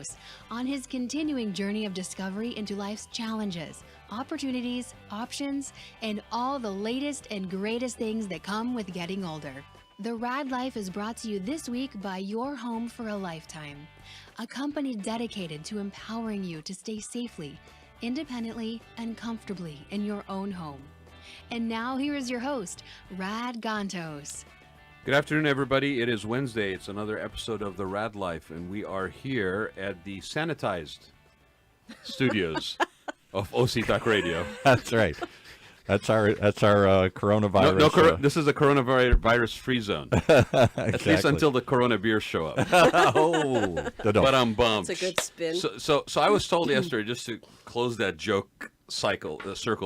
Gantoas on his continuing journey of discovery into life's challenges, opportunities, options, and all the latest and greatest things that come with getting older. The Raad Life is brought to you this week by Your Home for a Lifetime, a company dedicated to empowering you to stay safely, independently, and comfortably in your own home. And now here is your host, Rod Gantoas. Good afternoon, everybody. It is Wednesday. It's another episode of the Raad Life, and we are here at the sanitized studios of OC Talk Radio. That's right. That's our coronavirus. This is a coronavirus-free zone. At least until the Corona beers show up. But I'm bummed. It's a good spin. So I was told yesterday, just to close that joke circle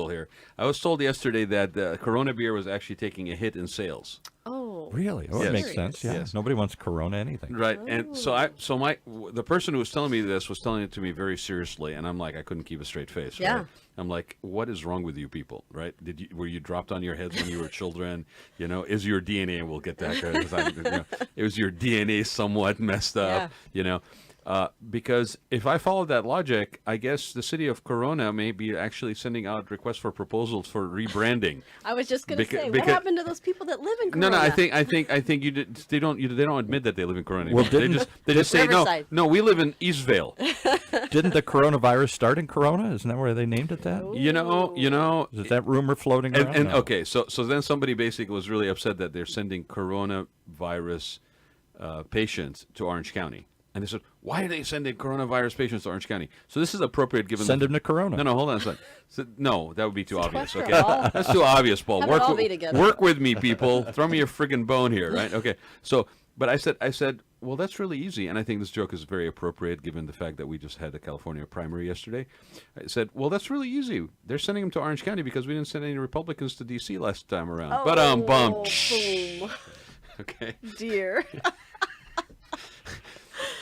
here, I was told yesterday that the Corona beer was actually taking a hit in sales. Oh, really? Oh, yes. It makes sense. Yeah, yes. Nobody wants Corona anything. Right, and the person who was telling me this was telling it to me very seriously, and I'm like, I couldn't keep a straight face. Yeah. Right? I'm like, what is wrong with you people? Right? Were you dropped on your heads when you were children? You know, is your DNA? And we'll get that. It was your DNA somewhat messed up. Yeah. You know. Because if I follow that logic, I guess the city of Corona may be actually sending out requests for proposals for rebranding. I was just going to say, what happened to those people that live in Corona? No, I think they don't admit that they live in Corona anymore. Well, they just say no. We live in Eastvale. Didn't the coronavirus start in Corona? Isn't that where they named it that? Ooh. You know. Is that rumor floating around? And okay, so then somebody basically was really upset that they're sending coronavirus patients to Orange County. And they said, why are they sending coronavirus patients to Orange County? So this is appropriate given... Send them to Corona. No, hold on a second. No, that would be too obvious, okay? All. That's too obvious, Paul. Have it all be together. Work with me, people. Throw me your friggin' bone here, right? Okay. So, but I said, well, that's really easy. And I think this joke is very appropriate given the fact that we just had the California primary yesterday. I said, well, that's really easy. They're sending them to Orange County because we didn't send any Republicans to D.C. last time around. Oh, But I'm bummed. Boom. Okay. Dear.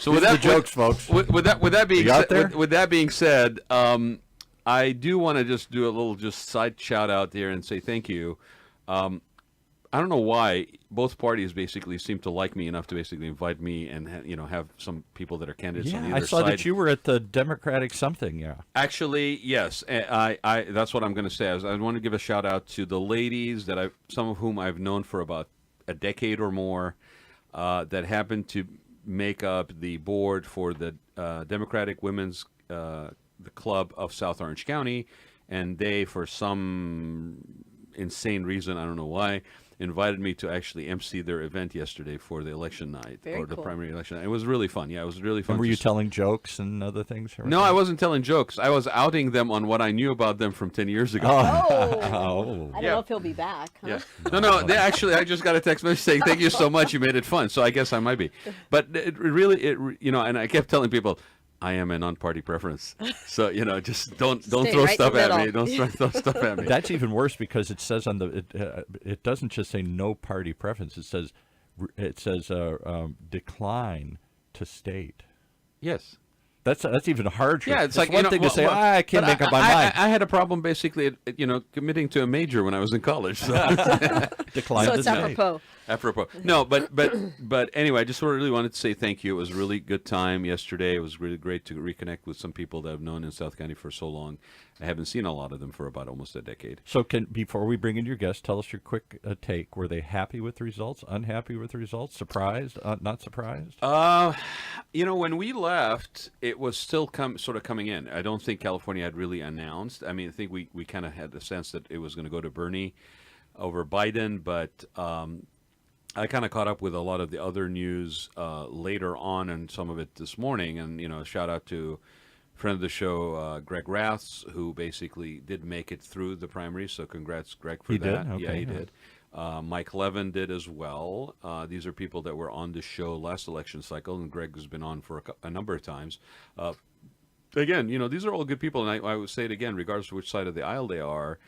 So with that, jokes, folks. With that being said, I do want to just do a little side shout out there and say thank you. I don't know why both parties basically seem to like me enough to basically invite me and have some people that are candidates on the other side. I saw that you were at the Democratic something. Yeah. Actually, yes. I that's what I'm going to say. I want to give a shout out to the ladies that some of whom I've known for about a decade or more, that happened to make up the board for the Democratic Women's the Club of South Orange County, and they, for some insane reason, I don't know why, invited me to actually MC their event yesterday for the election night. Very the cool. primary election night. It was really fun. Yeah, it was really fun. And were you telling jokes and other things? No, I wasn't telling jokes. I was outing them on what I knew about them from 10 years ago. Oh. I don't know if he'll be back. Huh? Yeah. No. I just got a text message saying, thank you so much. You made it fun. So I guess I might be. But it really, and I kept telling people, I am a non-party preference. So, just don't throw right stuff in the at me. middle. Don't throw stuff at me. That's even worse because it says on it doesn't just say no party preference. It says decline to state. Yes. That's even harsher. Yeah, it's like one thing to say. I can't make up my mind. I had a problem basically, committing to a major when I was in college. So. Decline So to it's state. apropos. No, but anyway, I just really wanted to say thank you. It was a really good time yesterday. It was really great to reconnect with some people that I've known in South County for so long. I haven't seen a lot of them for about almost a decade. So before we bring in your guest, tell us your quick take. Were they happy with the results? Unhappy with the results? Surprised? Not surprised? When we left, it was still sort of coming in. I don't think California had really announced. I mean, I think we kind of had the sense that it was going to go to Bernie over Biden, but I kind of caught up with a lot of the other news later on, and some of it this morning. And shout out to friend of the show, Greg Raths, who basically did make it through the primaries. So congrats, Greg, for that. Did? Okay, yeah, he did. Mike Levin did as well. These are people that were on the show last election cycle, and Greg has been on for a number of times. Again, these are all good people, and I would say it again, regardless of which side of the aisle they are.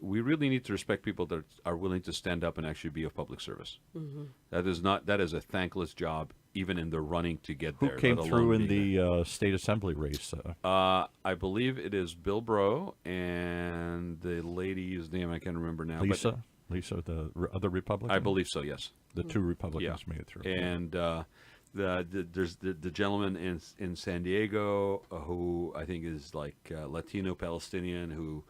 We really need to respect people that are willing to stand up and actually be of public service. Mm-hmm. That is a thankless job, even in the running to get there. Who came through in the state assembly race? I believe it is Bill Breaux and the lady's name I can't remember now. Lisa, the other Republican? I believe so, yes. The two Republicans made it through. And There's the gentleman in San Diego who I think is like Latino Palestinian who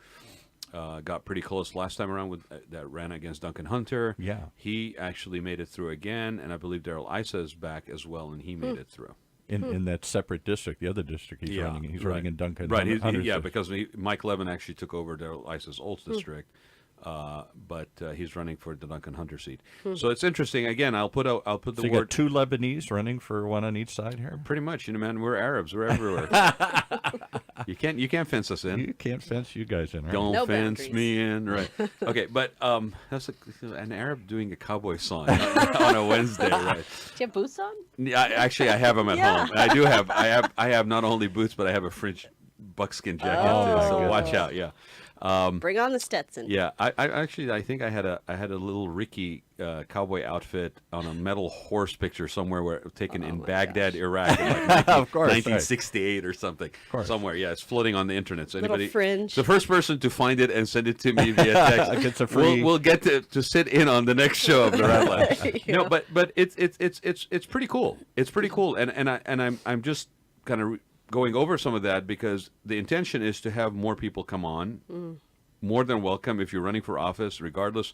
got pretty close last time around with that ran against Duncan Hunter. Yeah. He actually made it through again, and I believe Darrell Issa is back as well, and he made it through. In that separate district, the other district he's running. He's running in Duncan. Right. Hunter's district. Because Mike Levin actually took over Darrell Issa's old district. But he's running for the Duncan Hunter seat. So it's interesting. Again, I'll put the So you word. got two Lebanese running for one on each side here. Pretty much, man. We're Arabs. We're everywhere. You can't fence us in. You can't fence you guys in, right? Don't No fence boundaries. me in, right? Okay, but that's an Arab doing a cowboy song on a Wednesday, right? Do you have boots on? Yeah, actually, I have them at Yeah. home. And I do have. I have not only boots, but I have a French buckskin jacket too. So my watch out. Yeah. Bring on the Stetson. Yeah, I think I had a little Ricky cowboy outfit on a metal horse picture somewhere where it was taken in Baghdad, Iraq, in like Of course, 1968 or something. course. Somewhere. Yeah, it's floating on the internet. So Little anybody, fringe. the first person to find it and send it to me via text, Gets a free- we'll get to sit in on the next show of the Raad Life. Yeah. No, but it's pretty cool. It's pretty cool, and I'm just kind of going over some of that because the intention is to have more people come on. More than welcome if you're running for office, regardless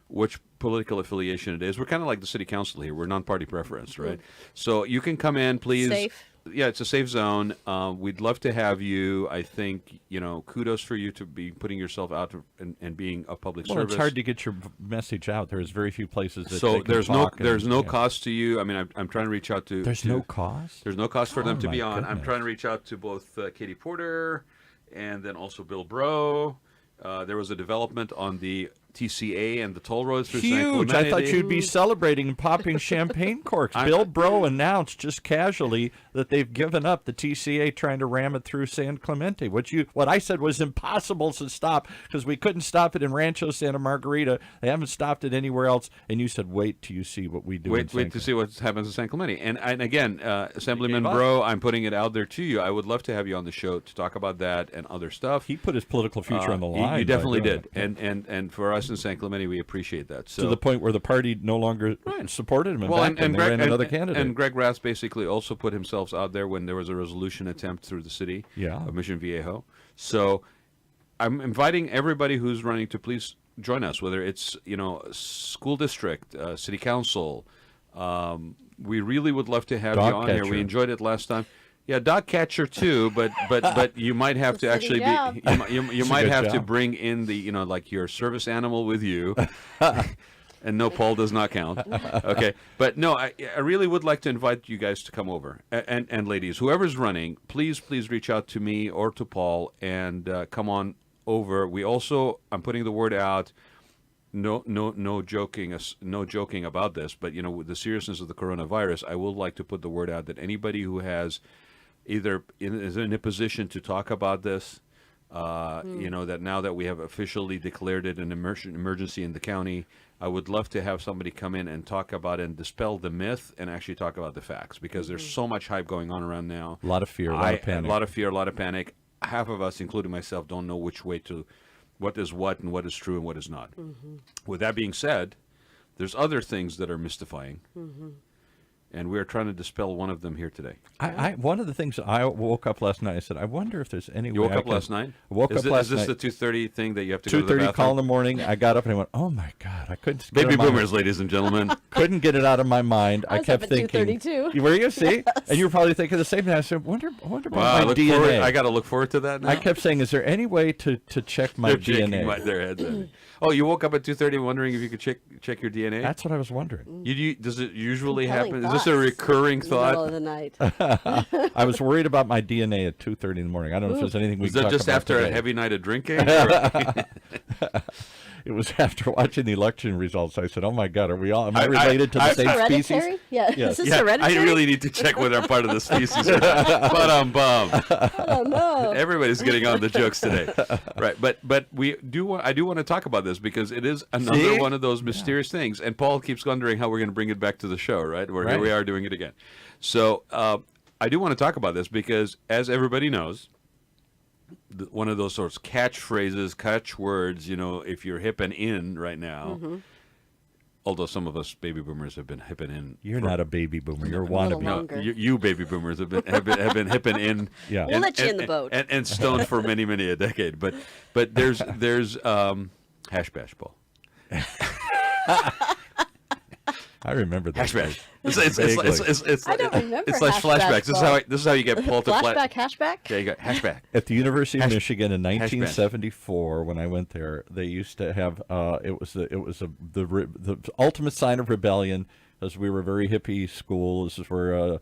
which political affiliation it is. We're kind of like the city council here. We're non-party preference, right? So you can come in, please. Safe. Yeah, it's a safe zone. We'd love to have you. I think, kudos for you to be putting yourself out and being a public Well, service. it's hard to get your message out. There's very few places that So they can there's talk no and- cost to you. I mean, I'm trying to reach out to. There's no cost? There's no cost for them Oh, to be my on. I'm goodness. trying to reach out to both Katie Porter and then also Bill Bro. There was a development on the TCA and the toll roads through San Huge. Clemente. I thought you'd be celebrating and popping champagne corks. Bill Bro announced just casually that they've given up the TCA trying to ram it through San Clemente. What I said was impossible to stop because we couldn't stop it in Rancho Santa Margarita. They haven't stopped it anywhere else. And you said, wait till you see what we do. Wait to see what happens in San Clemente. And again, Assemblyman gave up. Bro, I'm putting it out there to you. I would love to have you on the show to talk about that and other stuff. He put his political future on the line. You definitely by doing did. it. And for us in San Clemente, we appreciate that. So To the point where the party no longer supported him. And backed him. They ran another candidate. And Greg Rath basically also put himself out there when there was a resolution attempt through the city of Mission Viejo. So I'm inviting everybody who's running to please join us, whether it's school district, city council. We really would love to have you on here. We enjoyed it last time. Yeah, dog catcher too, but you might have to actually job. be you might good have to job. bring in the like your service animal with you. And no, Paul does not count. Okay, but no, I really would like to invite you guys to come over, and ladies, whoever's running, please reach out to me or to Paul and come on over. I'm putting the word out. No joking about this, but with the seriousness of the coronavirus, I would like to put the word out that anybody who has either is in a position to talk about this, that now that we have officially declared it an emergency in the county, I would love to have somebody come in and talk about it and dispel the myth and actually talk about the facts because there's so much hype going on around now. A lot of fear, a lot of panic. A lot of fear, a lot of panic. Half of us, including myself, don't know which way to, what is what and what is true and what is not. With that being said, there's other things that are mystifying. And we're trying to dispel one of them here today. One of the things I woke up last night, I said, I wonder if there's any way You woke I up can- last night? I woke up last night. Is this the 2:30 thing that you have to go to the 2:30 bathroom? call in the morning. I got up and I went, oh my God, I couldn't. get Baby it out of my- boomers, ladies and gentlemen. Couldn't get it out of my mind. I was kept up at thinking. 2:32. You were you see? And you were probably thinking the same thing. I said, wonder Wow, about my DNA. I got to look forward to that now. I kept saying, is there any way to check my They're shaking DNA? their heads at me. Oh, you woke up at 2:30 wondering if you could check your DNA? That's what I was wondering. Does it usually Compelling happen? Is this a thoughts recurring in the middle thought? of the night. I was worried about my DNA at 2:30 in the morning. I don't know if there's anything we Was can that talk just about after today. a heavy night of drinking? or- It was after watching the election results. I said, "Oh my God, am I related to the same species?" Hereditary? Yeah. Yes. Is this Yeah, hereditary? I really need to check whether I'm part of the species. Or not. But Oh, no. everybody's getting on the jokes today, right? But I do want to talk about this because it is another See? one of those mysterious things. And Paul keeps wondering how we're going to bring it back to the show, right? Where here Right. we are doing it again. So I do want to talk about this because, as everybody knows, one of those sorts of catchphrases, catchwords, if you're hip and in right now, although some of us baby boomers have been hipping in. You're not a baby boomer. You're a little wannabe. longer. You baby boomers have been hipping in. Yeah. We'll let you in the boat. and stoned for many a decade. But there's hash bash, Paul. I remember that. Hash bash. Vaguely. I don't remember It's like hash flashbacks. bash, This is how you get Paul to Flashback, hashback? Yeah, you got hashback. At the University of Hash- Michigan in hash bash. 1974, when I went there, they used to have the ultimate sign of rebellion, as we were a very hippie school. This is where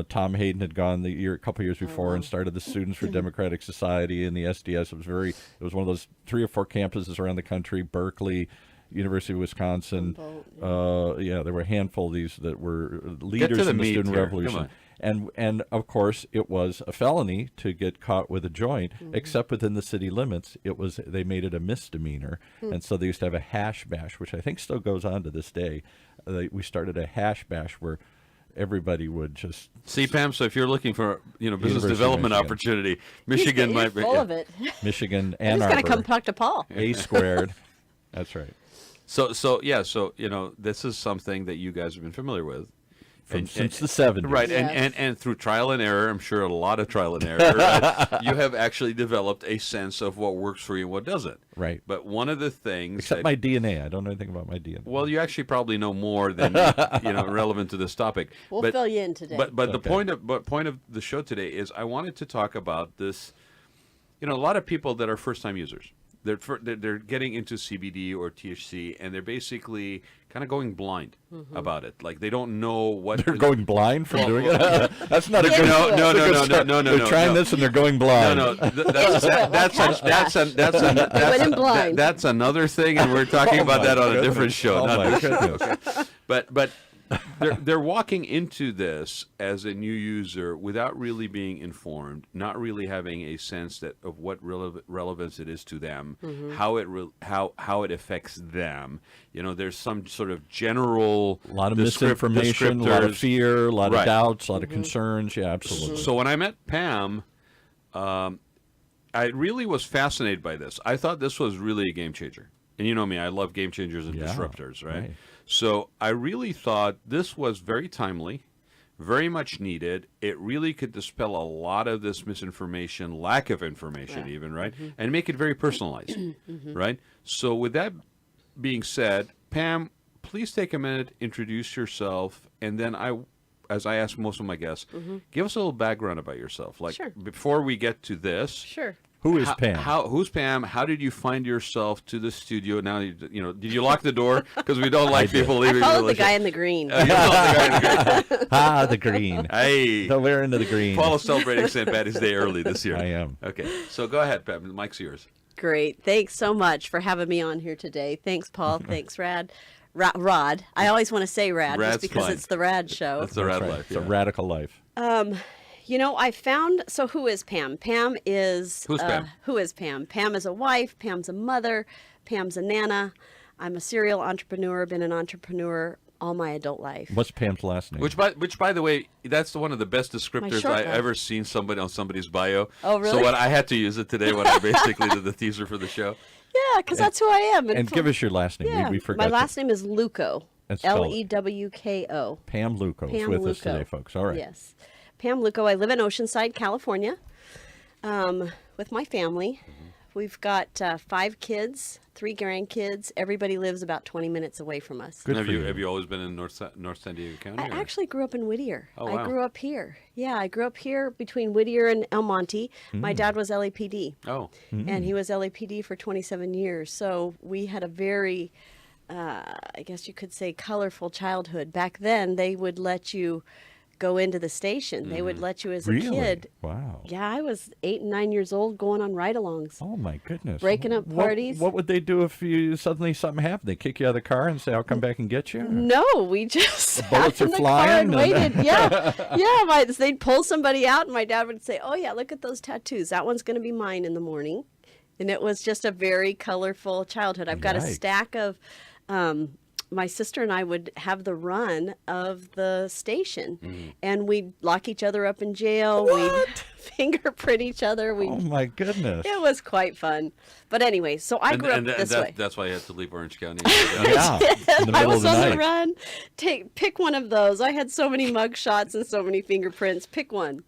Tom Hayden had gone a couple years before and started the Students for Democratic Society and the SDS. It was one of those 3 or 4 campuses around the country: Berkeley, University of Wisconsin. There were a handful of these that were leaders in the student revolution. And of course, it was a felony to get caught with a joint, except within the city limits. They made it a misdemeanor, and so they used to have a hash bash, which I think still goes on to this day. We started a hash bash where everybody would just see, Pam. So if you're looking for business University of development Michigan. opportunity, Michigan You're might be full of it. Michigan, I'm Ann just going to come Arbor, talk to Paul. A squared. That's right. So this is something that you guys have been familiar with Since the 70s. right? Yes. And through trial and error, I'm sure a lot of trial and error, right? You have actually developed a sense of what works for you and what doesn't. Right. But one of the things Except that, my DNA. I don't know anything about my DNA. well, you actually probably know more than relevant to this topic. We'll but, fill you in today. But the Okay. point of the show today is I wanted to talk about this. A lot of people that are first time users. They're getting into CBD or THC, and they're basically kind of going blind about it. Like they don't know what They're going blind from doing it. That's not a Yeah, good. no, no, that's a no, good no, start. no, no, They're no, trying no. this and they're going blind. Went in blind. That's another thing, and we're talking about that on a different show. Oh not my this show. goodness. But they're walking into this as a new user without really being informed, not really having a sense of what relevance it is to them, how it affects them. There's some sort of general A lot of misinformation, a lot of descriptors. fear, a lot Right. of doubts, a lot of concerns. Yeah, absolutely. So when I met Pam, I really was fascinated by this. I thought this was really a game changer. And you know me, I love game changers and Yeah, disruptors, right? right. So I really thought this was very timely, very much needed. It really could dispel a lot of this misinformation, lack of information even, right? And make it very personalized, right? So with that being said, Pam, please take a minute, introduce yourself, and then as I ask most of my guests, give us a little background about yourself. Like Sure. before we get to this, Sure. Who is Pam? who's Pam? How did you find yourself to the studio? Now, did you lock the door? Because we don't like people leaving. I followed the guy in the green. You followed the guy in the green. The green. Hey, So we're into the green. Paul is celebrating St. Patty's Day early this year. I am. Okay, so go ahead, Pam. The mic's yours. Great. Thanks so much for having me on here today. Thanks, Paul. Thanks, Rod. I always want to say Rad Rad's just because fine. it's the Rad show. That's the Raad Right. Life. It's a Yeah. radical life. I found, so who is Pam? Pam is... Who's Pam? Who is Pam? Pam is a wife. Pam's a mother. Pam's a nana. I'm a serial entrepreneur, been an entrepreneur all my adult life. What's Pam's last name? Which, by the way, that's one of the best descriptors I shortcut. ever seen somebody on somebody's bio. Oh, really? So what I had to use it today when I basically did the teaser for the show. Yeah, because that's who I am. and give us your last name. Yeah, We forgot. my last name is Luco. And spell it. Lewko. Pam Luco is Pam with us Luco. today, folks. All right. Yes. Pam Luco. I live in Oceanside, California, with my family. We've got 5 kids, 3 grandkids. Everybody lives about 20 minutes away from us. Good Have for you you. have you always been in North San Diego County? I or- actually grew up in Whittier. Oh, I wow. grew up here. Yeah, I grew up here between Whittier and El Monte. My dad was LAPD, Oh, and he was LAPD for 27 years. So we had a very, I guess you could say, colorful childhood. Back then, they would let you go into the station. They would let you as a Really? kid. Wow. Yeah, I was 8 and 9 years old going on ride-alongs. Oh my goodness. Breaking up parties. What would they do if you suddenly something happened? They kick you out of the car and say, "I'll come back and get you." No, we just bullets sat in are the flying car and and- waited. Yeah. They'd pull somebody out, and my dad would say, "Oh yeah, look at those tattoos. That one's going to be mine in the morning." And it was just a very colorful childhood. I've got a Yikes. stack of. My sister and I would have the run of the station, and we'd lock each other up in jail. We'd fingerprint each other. Oh my goodness. It was quite fun. But anyway, so I grew up this way. That's why you had to leave Orange County. Yeah. In the I middle was of the on night. the run. Pick one of those. I had so many mug shots and so many fingerprints. Pick one.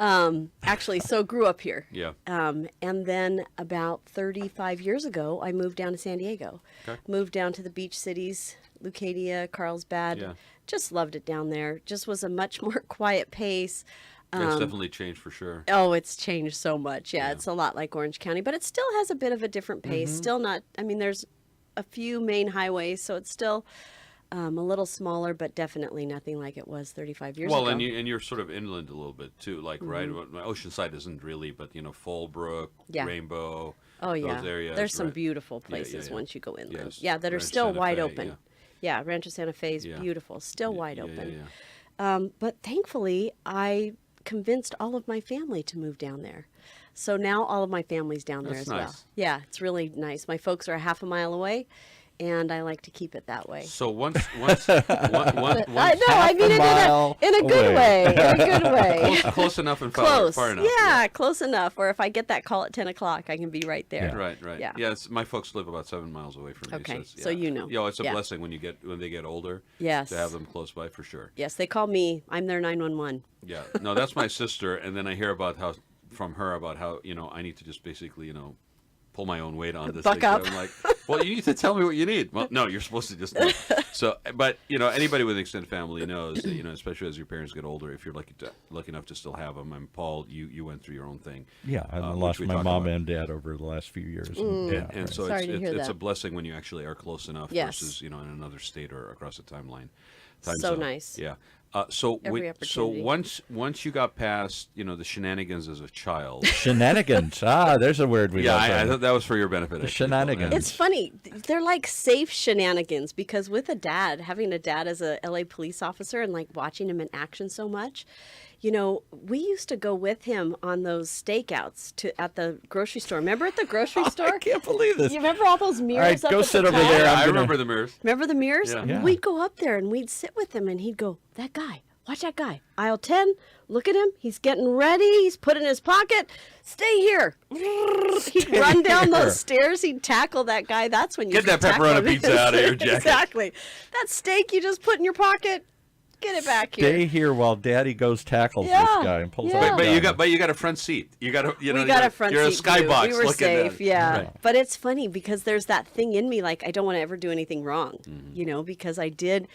Actually, so grew up here. Yeah. And then about 35 years ago, I moved down to San Diego. Okay. Moved down to the beach cities, Leucadia, Carlsbad. Yeah. Just loved it down there. Just was a much more quiet pace. It's definitely changed for sure. Oh, it's changed so much. Yeah, it's a lot like Orange County, but it still has a bit of a different pace. Still not, I mean, there's a few main highways, so it's still a little smaller, but definitely nothing like it was 35 years ago. Well, and you're sort of inland a little bit too, like right. Oceanside isn't really, but Fallbrook, Yeah. Rainbow. Oh, yeah. Those areas, There's some right. beautiful Yeah, yeah, places yeah. once you go inland. Yes. Yeah, that are Rancho still Santa wide Fe, open. Yeah, Rancho Santa Fe is Yeah. beautiful, still wide Yeah, open. yeah. But thankfully, I convinced all of my family to move down there. So now all of my family's down there That's as well. nice. Yeah, it's really nice. My folks are a half a mile away, and I like to keep it that way. So once I mean it mile in a good away. way. In a good way. close enough and Close. far enough. Yeah, close enough. Or if I get that call at 10 o'clock, I can be right there. Right. Yeah. Yeah. My folks live about 7 miles away from me. Okay, it's, so you know. It's a Yeah. blessing when they get older. Yes. To have them close by for sure. Yes, they call me. I'm their 911. Yeah. No, that's my sister, and then I hear from her about how I need to just basically pull my own weight on this Buck thing. up. So I'm like, well, you need to tell me what you need. Well, no, you're supposed to just know. So, but anybody with an extended family knows that, especially as your parents get older, if you're lucky enough to still have them. And Paul, you went through your own thing. Yeah, I which lost we my talked mom about. and dad over the last few years. And right. so Sorry to hear it's a that. blessing when you actually are close enough Yes. versus in another state or across a time So zone. nice. Yeah. Every So opportunity. once you got past the shenanigans as a child. Shenanigans. There's a word we Yeah, love. I thought that was for your benefit. The actually. shenanigans. It's funny. They're like safe shenanigans because with having a dad as a LA police officer and like watching him in action so much, we used to go with him on those stakeouts at the grocery store. Remember at the grocery store? I can't believe this. You remember all those mirrors All right, up go at sit the over top? there. Yeah, I'm I gonna- remember the mirrors. Remember the mirrors? Yeah. Yeah. We'd go up there and we'd sit with him and he'd go, that guy, watch that guy. Aisle 10, look at him. He's getting ready. He's put in his pocket. Stay here. He'd run down those stairs. He'd tackle that guy. That's when you Get that could tackle pepperoni him. pizza out of your jacket. Exactly. That steak you just put in your pocket, get it back here. Stay here while Daddy goes tackles Yeah, this guy and pulls yeah. out. the But gun. you got a front seat. You got We got a front you're seat a skybox view. We were looking safe, at it. yeah. Right. But it's funny because there's that thing in me, like I don't want to ever do anything wrong, because I did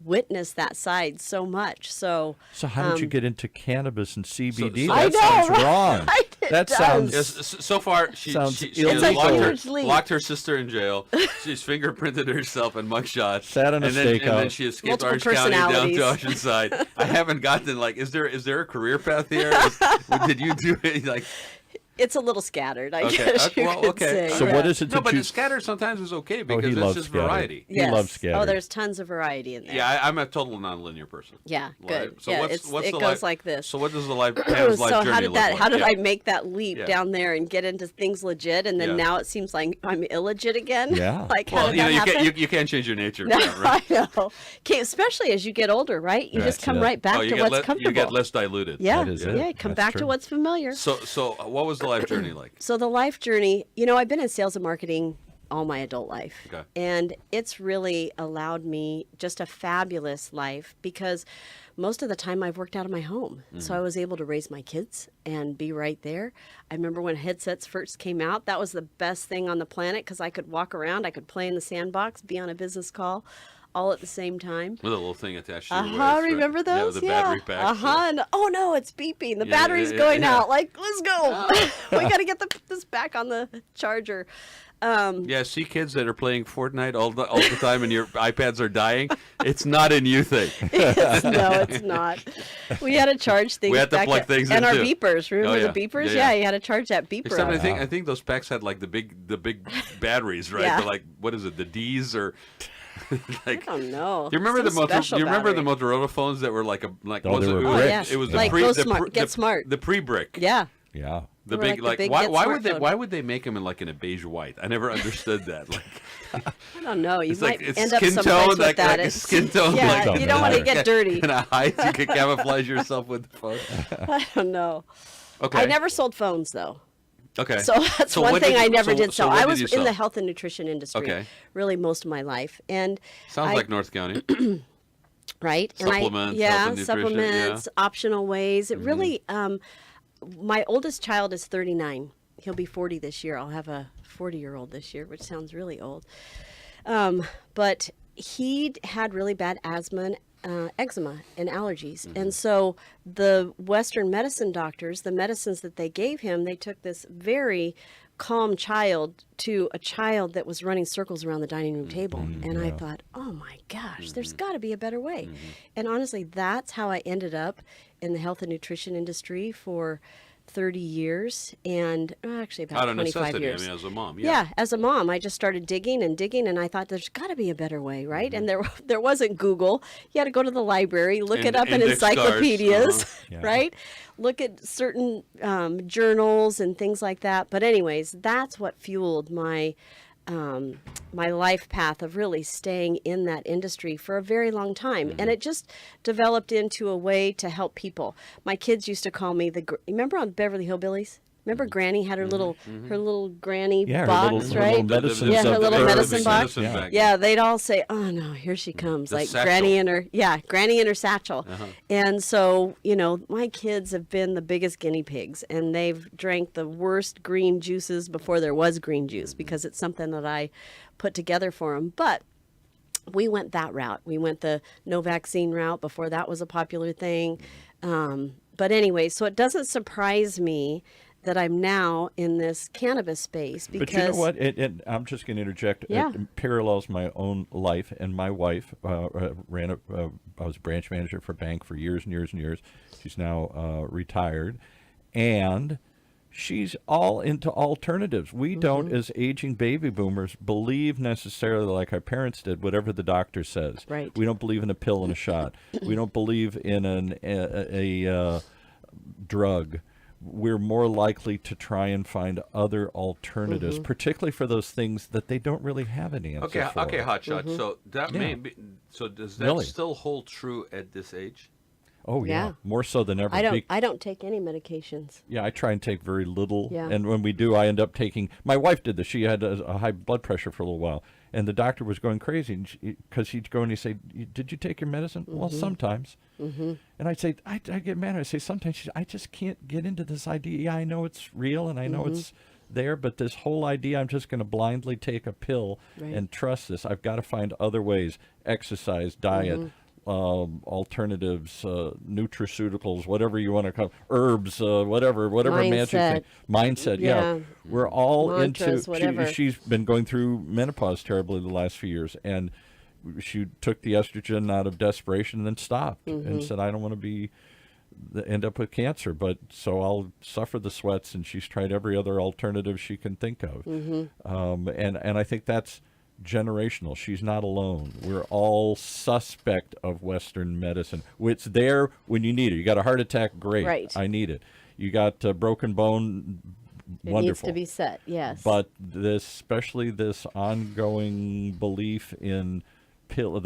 witness that side so much. So How did you get into cannabis and CBD? so- that I know, sounds right? wrong. It That does. sounds. Yes, so far, she Sounds has illegal. It's a huge leap. locked her sister in jail. She's fingerprinted herself in mugshots. Sat on a and then stakeout. she escaped Multiple Orange County down to personalities. Oceanside. I haven't gotten is there a career path here? Did you do it like? It's a little scattered, I Okay, guess you well, could okay. say. So yeah. what is it No, that but you? the scatter sometimes is okay Oh, because he it's loves just scatter. variety. He Yes. loves scatter. Oh, there's tons of variety in there. Yeah, I'm a total nonlinear person. Yeah, good. Right? So yeah, what's it the goes life, like this. So what does the Pam's life So journey how did look that? like? How did Yeah. I make that leap Yeah. down there and get into things legit, and then Yeah. now it seems like I'm illegit again? Yeah. Like how Well, did you know, that you happen? you can't change your nature. No, right? I know. Okay, especially as you get older, right? You just That's come it. right back Oh, you to get what's comfortable. You get less diluted. Yeah, That is yeah. it. Come That's back true. to what's familiar. So what was the life journey like? So the life journey, I've been in sales and marketing all my adult life. Okay. And it's really allowed me just a fabulous life because most of the time I've worked out of my home. So I was able to raise my kids and be right there. I remember when headsets first came out, that was the best thing on the planet because I could walk around, I could play in the sandbox, be on a business call all at the same time. With a little thing attached to your waist. Uh-huh, right? remember Yeah, those? with the battery pack. Uh-huh. And, oh no, it's beeping. The Yeah, battery's yeah, going yeah. out. Like, let's go. We got to get this back on the charger. Yeah, see kids that are playing Fortnite all the time and your iPads are dying. It's not a new thing. No, it's not. We had to charge things. We had to back plug at- things and in, our too. beepers. Remember Oh, yeah. the beepers? Yeah, yeah. You had to charge that beeper. Except up. I think those packs had like the big batteries, right? Yeah. They're like what is it? The D's or like. I don't know. Do you remember Some special the battery. Motorola phones that were like Oh, they were it bricks. was, Oh, yeah. it was Like the pre Go the, Smart, pre- Get the, Smart. the pre-brick. Yeah. Yeah. The We're big, like, big why get would they? smartphone. Why would they make him in like in a beige white? I never understood that. Like, I don't know. You it's might like it's end up skin someplace tone, with like, that. like a It's- skin tone. Yeah, like, you don't want to get dirty. In a height, you can camouflage yourself with the phone. I don't know. Okay. I never sold phones though. Okay. So that's one what thing did you- I never did so sell. what I did was you in sell? the health and nutrition industry Okay. really most of my life. And Sounds I- like North County. right? Supplements, and health I, and yeah, nutrition, supplements, optional ways. It really, my oldest child is 39. He'll be 40 this year. I'll have a 40-year-old this year, which sounds really old. But he had really bad asthma and eczema and allergies. And so the Western medicine doctors, the medicines that they gave him, they took this very calm child to a child that was running circles around the dining room table. And I thought, oh my gosh, there's got to be a better way. And honestly, that's how I ended up in the health and nutrition industry for 30 years and actually about Out of 25 necessity, years. I mean, as a mom. Yeah, as a mom, I just started digging and digging, and I thought there's got to be a better way, right? And there wasn't Google. You had to go to the library, look it up in Index cards, encyclopedias, Yeah. right? Look at certain journals and things like that. But anyways, that's what fueled my my life path of really staying in that industry for a very long time. And it just developed into a way to help people. My kids used to call me remember on Beverly Hillbillies? Remember Granny had her little granny Yeah, her box, little right? medicine Yeah, her stuff. little Her medicine big box. medicine bag. Yeah, they'd all say, "Oh no, here she comes!" The Like satchel. Granny in her satchel. And so, my kids have been the biggest guinea pigs, and they've drank the worst green juices before there was green juice because it's something that I put together for them. But we went that route. We went the no vaccine route before that was a popular thing. But anyway, so it doesn't surprise me that I'm now in this cannabis space because. But you know what? I'm just going to interject. Yeah. It parallels my own life. And my wife I was a branch manager for a bank for years and years and years. She's now retired. And she's all into alternatives. We don't, as aging baby boomers, believe necessarily like our parents did, whatever the doctor says. Right. We don't believe in a pill and a shot. We don't believe in a drug. We're more likely to try and find other alternatives, particularly for those things that they don't really have any answer for. Okay, hotshot. So that may be. So does that Really? still hold true at this age? Oh yeah, Yeah. more so than ever. I don't take any medications. Yeah, I try and take very little, Yeah. and when we do, I end up taking. My wife did this. She had a high blood pressure for a little while, and the doctor was going crazy because he'd go and he'd say, "Did you take your medicine?" Well, sometimes. And I'd say, I get mad. I say, sometimes I just can't get into this idea. Yeah, I know it's real, and I know it's there, but this whole idea, I'm just going to blindly take a pill and trust this. I've got to find other ways: exercise, diet. Alternatives, nutraceuticals, whatever you want to call, herbs, whatever magic thing, mindset. Yeah, we're all Mantras, into. whatever. She's been going through menopause terribly the last few years, and she took the estrogen out of desperation and then stopped and said, "I don't want to end up with cancer, but so I'll suffer the sweats." And she's tried every other alternative she can think of, and I think that's generational. She's not alone. We're all suspect of Western medicine. It's there when you need it. You got a heart attack, great. Right. I need it. You got a broken bone, It wonderful. needs to be set, yes. But especially this ongoing belief in pill.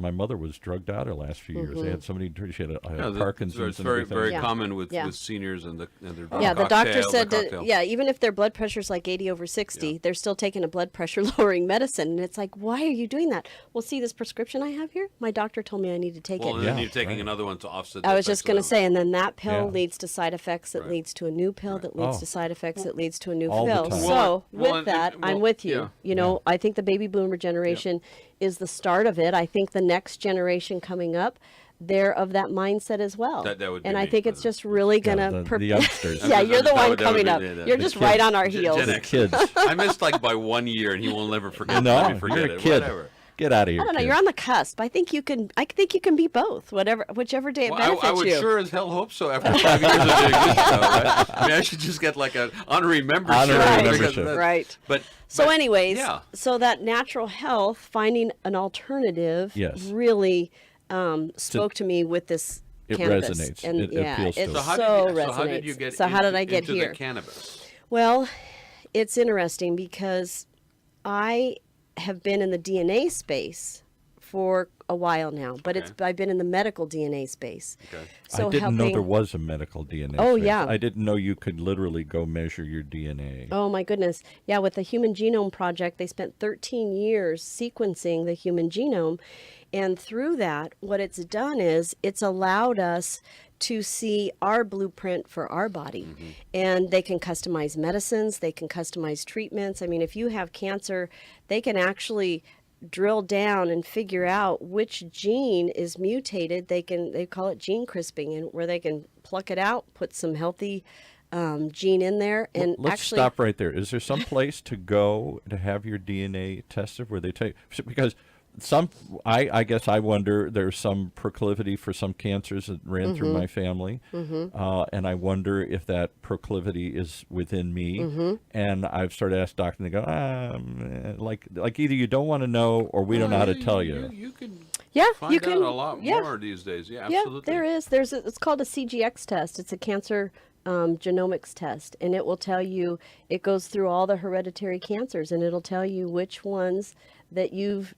My mother was drugged out her last few years. They had somebody. She had Parkinson's. It's and very, everything. very Yeah. common with Yeah. seniors and their Yeah, the doctor cocktail, said the that, cocktail. yeah, even if their blood pressure's like 80/60, they're still taking a blood pressure lowering medicine. And it's like, why are you doing that? Well, see this prescription I have here? My doctor told me I need to take Well, it. and then Yeah, you're taking right. another one to offset. I the was just effects going to of say, and then that pill Yeah. leads to side effects that leads to a new pill that leads Oh. to side effects that leads to a new All the pill. time. So Well, with and- that, and- I'm well, with you. yeah. You know, I think the baby boomer generation is the start of it. I think the next generation coming up, they're of that mindset as well. That would be and I me, think by it's the way. just really going Yeah, to... the youngsters. Yeah, you're the That one would coming be up. the- You're the just kids. right on our Gen heels. X. Kids. I missed like by 1 year, and he will never forget. No, Let me forget you're a it. kid. Whatever. Get out of here. I don't know. kid. You're on the cusp. I think you can be both. Whichever day it Well, benefits I would you. sure as hell hope so after 5 years of doing this show, right? I mean, I should just get like an honorary membership. Honorary because membership. that- Right. But So, anyways, yeah. so that natural health, finding an alternative, Yes. really spoke to me with this It cannabis. resonates. And It yeah, appeals to it it. So how so did you, resonates. so how did you get So how did I get into here? the cannabis? Well, it's interesting because I have been in the DNA space for a while now, but I've been in the medical DNA space. Okay. So I didn't know helping- there was a medical DNA. Oh, space. yeah. I didn't know you could literally go measure your DNA. Oh my goodness. Yeah, with the Human Genome Project, they spent 13 years sequencing the human genome. And through that, what it's done is it's allowed us to see our blueprint for our body. And they can customize medicines, they can customize treatments. I mean, if you have cancer, they can actually drill down and figure out which gene is mutated. They call it gene crisping, and where they can pluck it out, put some healthy gene in there, and Let's actually stop right there. Is there some place to go to have your DNA tested where they take? Because I guess I wonder, there's some proclivity for some cancers that ran through my family, and I wonder if that proclivity is within me. And I've started to ask doctors, and they go, like either you don't want to know or we don't know how to tell you. You can Yeah, find you can out a lot more these days. Yeah, Yeah, absolutely. there is. It's called a CGX test. It's a cancer genomics test, and it will tell you. It goes through all the hereditary cancers, and it'll tell you which ones that you've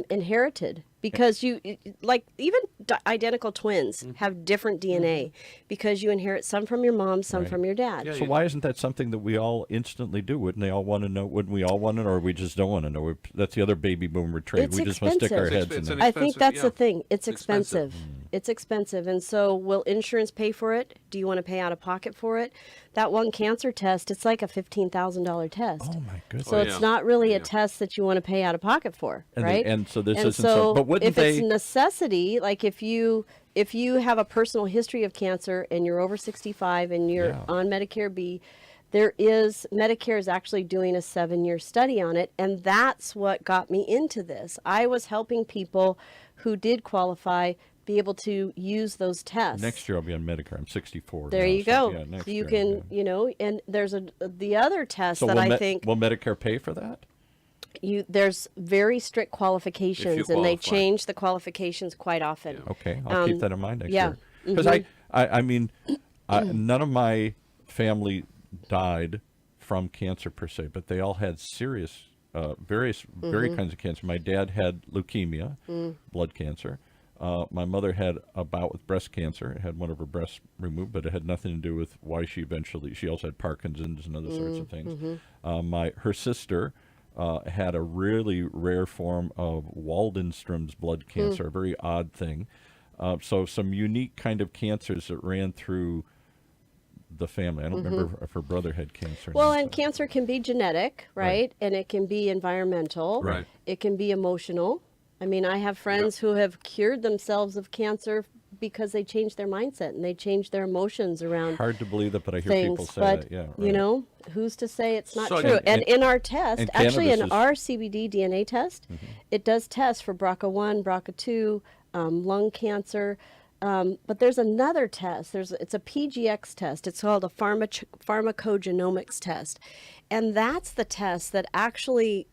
inherited, because you, like, even identical twins have different DNA because you inherit some from your mom, some Right. from your dad. Yeah, So why isn't that something that we all instantly do? Wouldn't they all want to know? Wouldn't we all want to know, or we just don't want to know? That's the other baby boomer trait. It's We just want to stick our expensive. heads It's in an there. I think expensive- that's yeah. the thing. It's It's expensive. expensive. It's expensive. And so, will insurance pay for it? Do you want to pay out of pocket for it? That one cancer test, it's like a $15,000 test. Oh my goodness! So Oh, it's yeah. not really Yeah. a test that you want to pay out of pocket for, And right? and so this And isn't. But wouldn't if they? it's necessity, like if you have a personal history of cancer and you're over 65 and you're Yeah. on Medicare B, Medicare is actually doing a 7-year study on it, and that's what got me into this. I was helping people who did qualify be able to use those tests. Next year I'll be on Medicare. I'm 64. There now, you so, go. yeah, next You year, can, yeah. and there's the other test So that I think will Medicare pay for that? there's very strict qualifications, and they qualify. change the qualifications quite often. Okay, I'll keep that in mind next yeah. year. Because I mean, none of my family died from cancer per se, but they all had serious, various kinds of cancer. My dad had leukemia, blood cancer. My mother had a bout with breast cancer, had one of her breasts removed, but it had nothing to do with why she also had Parkinson's and other sorts of things. Her sister had a really rare form of Waldenstrom's blood cancer, a very odd thing. So some unique kind of cancers that ran through the family. I don't remember if her brother had cancer. or Well, not, and but- cancer can be genetic, right? And it can be environmental. Right. It can be emotional. I mean, I have friends who have cured themselves of cancer because they changed their mindset and they changed their emotions around Hard to believe that, but I hear things. people say But that. Yeah, you right. know, who's to say it's not So- true? And- And in our test, and actually in cannabis is- our CBD DNA test, it does test for BRCA1, BRCA2, lung cancer. But there's another test. It's a PGX test. It's called a pharmacogenomics test. And that's the test that actually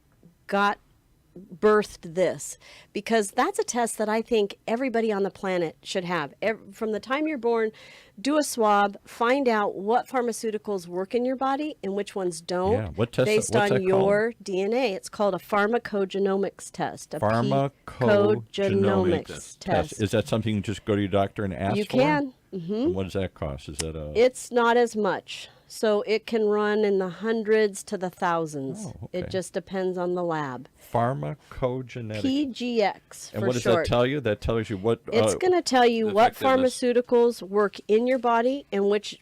birthed this, because that's a test that I think everybody on the planet should have. From the time you're born, do a swab, find out what pharmaceuticals work in your body and which ones don't, Yeah, what test- based what's on that your DNA. It's called a pharmacogenomics test. Pharmacogenomics test. Is that something you can just go to your doctor and ask You for? can. And what does that cost? Is that a... It's not as much. So it can run in the hundreds to the thousands. Oh, okay. It just depends on the lab. Pharmacogenetic. PGX and for what does short. that tell you? That tells you what... It's going to tell you what effectiveness. pharmaceuticals work in your body and which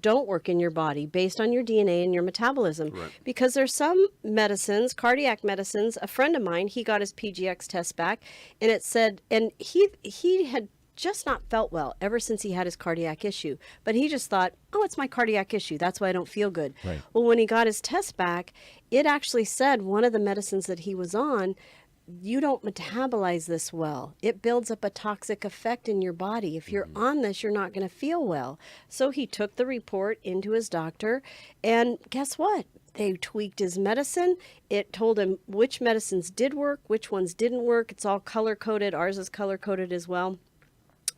don't work in your body based on your DNA and your metabolism. Right. Because there's some medicines, cardiac medicines. A friend of mine, he got his PGX test back, and it said, and he had just not felt well ever since he had his cardiac issue. But he just thought, oh, it's my cardiac issue. That's why I don't feel good. Right. Well, when he got his test back, it actually said one of the medicines that he was on, you don't metabolize this well. It builds up a toxic effect in your body. If you're on this, you're not going to feel well. So he took the report into his doctor, and guess what? They tweaked his medicine. It told him which medicines did work, which ones didn't work. It's all color-coded. Ours is color-coded as well.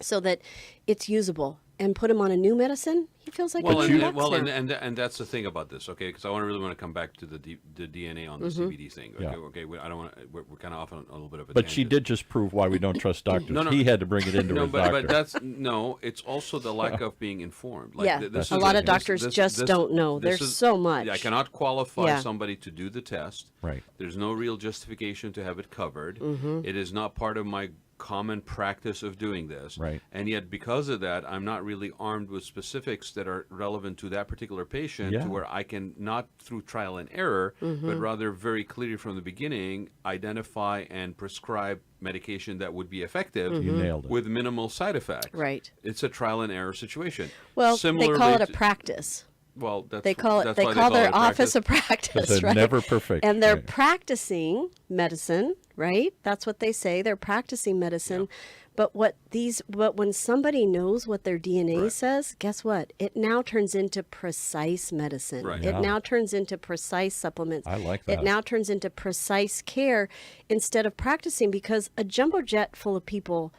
so that it's usable. And put him on a new medicine, he feels like Well, a and that's the thing about this, okay? Because I really want to come back to the DNA on the CBD thing. Okay, Yeah. okay. I don't want to. We're kind of off on a little bit of a. But she tangent. did just prove why we don't trust doctors. No. He had to bring it into No, his but doctor. that's no. It's also the lack of being informed. Like, Yeah, this a is lot of doctors just don't know. There's so much. I cannot qualify Yeah. somebody to do the test. Right. There's no real justification to have it covered. Mm-hmm. It is not part of my common practice of doing this. Right. And yet, because of that, I'm not really armed with specifics that are relevant to that particular patient, Yeah. to where I can, not through trial and error, Mm-hmm. but rather very clearly from the beginning, identify and prescribe medication that would be effective You nailed it. with minimal side effects. Right. It's a trial and error situation. Well, they call it a to- practice. Well, that's They call it. that's They why call their it office practice. a practice, they're right? never perfect, and they're right. practicing medicine, right? That's what they say. They're practicing medicine. But when somebody knows what their DNA Right. says, guess what? It now turns into precise medicine. Right. It Yeah. now turns into precise supplements. I like It that. now turns into precise care instead of practicing, because a jumbo jet full of people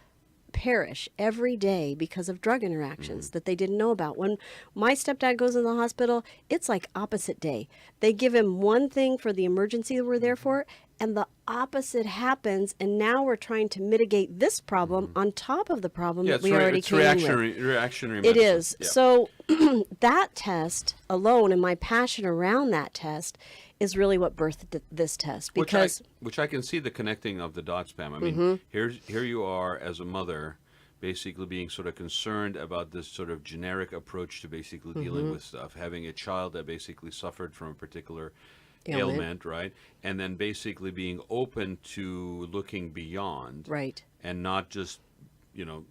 perish every day because of drug interactions that they didn't know about. When my stepdad goes in the hospital, it's like opposite day. They give him one thing for the emergency that we're there for, and the opposite happens, and now we're trying to mitigate this problem on top of the problem Yeah, that we already it's came in with. reactionary It medicine. is. Yeah. So that test alone, and my passion around that test, is really what birthed this test. Because which I can see the connecting of the dots, Pam. I mean, Mm-hmm. here you are as a mother, basically being sort of concerned about this sort of generic approach to basically Mm-hmm. dealing with stuff, having a child that basically suffered from a particular Ailment. ailment, right? And then basically being open to looking beyond, right. and not just,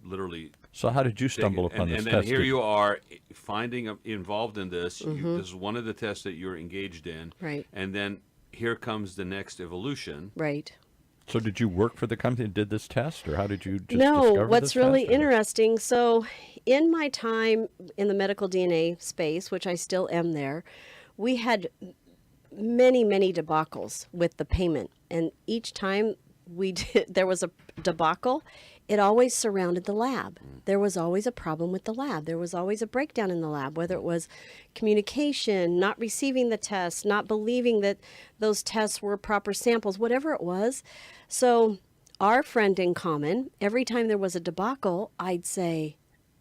literally. So how did you stumble upon this and test? then here you are finding involved in this. This is one of the tests that you're engaged in. Right. And then here comes the next evolution. Right. So did you work for the company that did this test, or how did you just No, discover what's this really test, or- interesting, so in my time in the medical DNA space, which I still am there, we had many, many debacles with the payment. And each time there was a debacle, it always surrounded the lab. There was always a problem with the lab. There was always a breakdown in the lab, whether it was communication, not receiving the tests, not believing that those tests were proper samples, whatever it was. So our friend in common, every time there was a debacle, I'd say,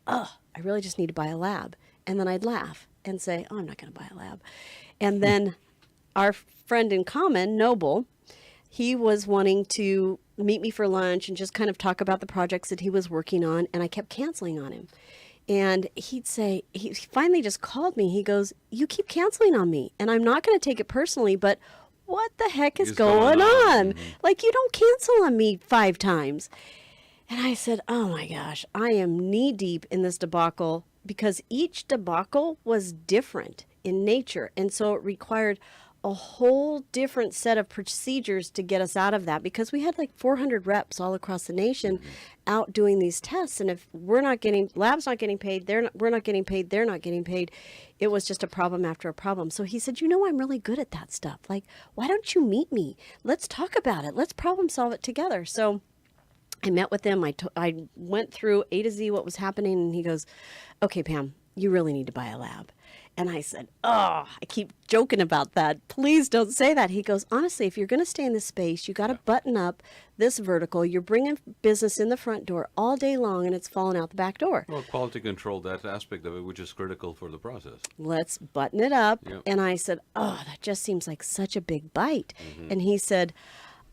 I really just need to buy a lab. And then I'd laugh and say, I'm not going to buy a lab. And then our friend in common, Noble, he was wanting to meet me for lunch and just kind of talk about the projects that he was working on, and I kept canceling on him. And he'd say, he finally just called me. He goes, you keep canceling on me, and I'm not going to take it personally, but what the heck is going on? Like, you don't cancel on me 5 times. And I said, oh my gosh, I am knee deep in this debacle, because each debacle was different in nature. And so it required a whole different set of procedures to get us out of that, because we had like 400 reps all across the nation out doing these tests. And if we're not getting, lab's not getting paid, we're not getting paid, they're not getting paid, it was just a problem after a problem. So he said, I'm really good at that stuff. Like, why don't you meet me? Let's talk about it. Let's problem solve it together. So I met with him. I went through A to Z what was happening, and he goes, okay, Pam, you really need to buy a lab. And I said, I keep joking about that. Please don't say that. He goes, honestly, if you're going to stay in this space, you got to button up this vertical. You're bringing business in the front door all day long, and it's falling out the back door. Well, quality control, that aspect of it, which is critical for the process. Let's button it up. Yep. And I said, that just seems like such a big bite. And he said,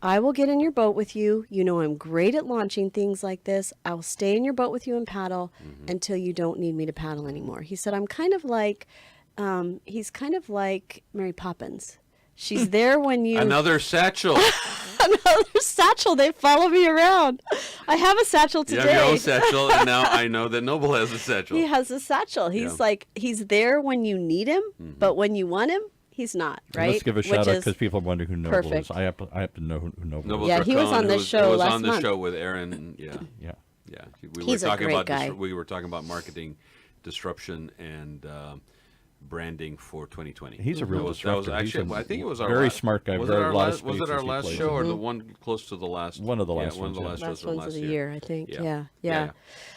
I will get in your boat with you. I'm great at launching things like this. I'll stay in your boat with you and paddle until you don't need me to paddle anymore. He said, I'm kind of like, he's kind of like Mary Poppins. She's there when you... Another satchel. Another satchel. They follow me around. I have a satchel You today. have your own satchel, and now I know that Noble has a satchel. He has a satchel. He's Yeah. like, he's there when you need him, but when you want him, he's not, right? Let's give a Which shout out, is because people wonder who Noble perfect. is. I have to know who Noble Noble is. Yeah, he was Dracon, on this who show was last on the month. show with Aaron. Yeah. Yeah. We He's were a talking great about guy. we were talking about marketing disruption and branding for 2020. He's a real that was disruptor. He's actually, a I think it was our very smart guy. Was very it our lot of last, was it spaces our he last plays show in. or the one close to the last? One of the last one of the ones, last yeah. shows Last from ones last of the year, I think. Yeah. Yeah.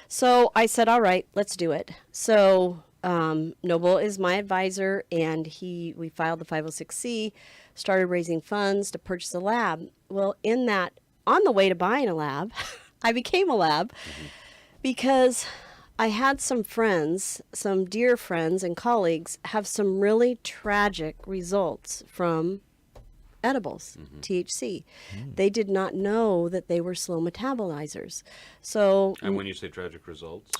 So I said, all right, let's do it. So Noble is my advisor, and we filed the 506c, started raising funds to purchase a lab. Well, on the way to buying a lab, I became a lab because I had some friends, some dear friends and colleagues, have some really tragic results from edibles, THC. They did not know that they were slow metabolizers. So And when you say tragic results,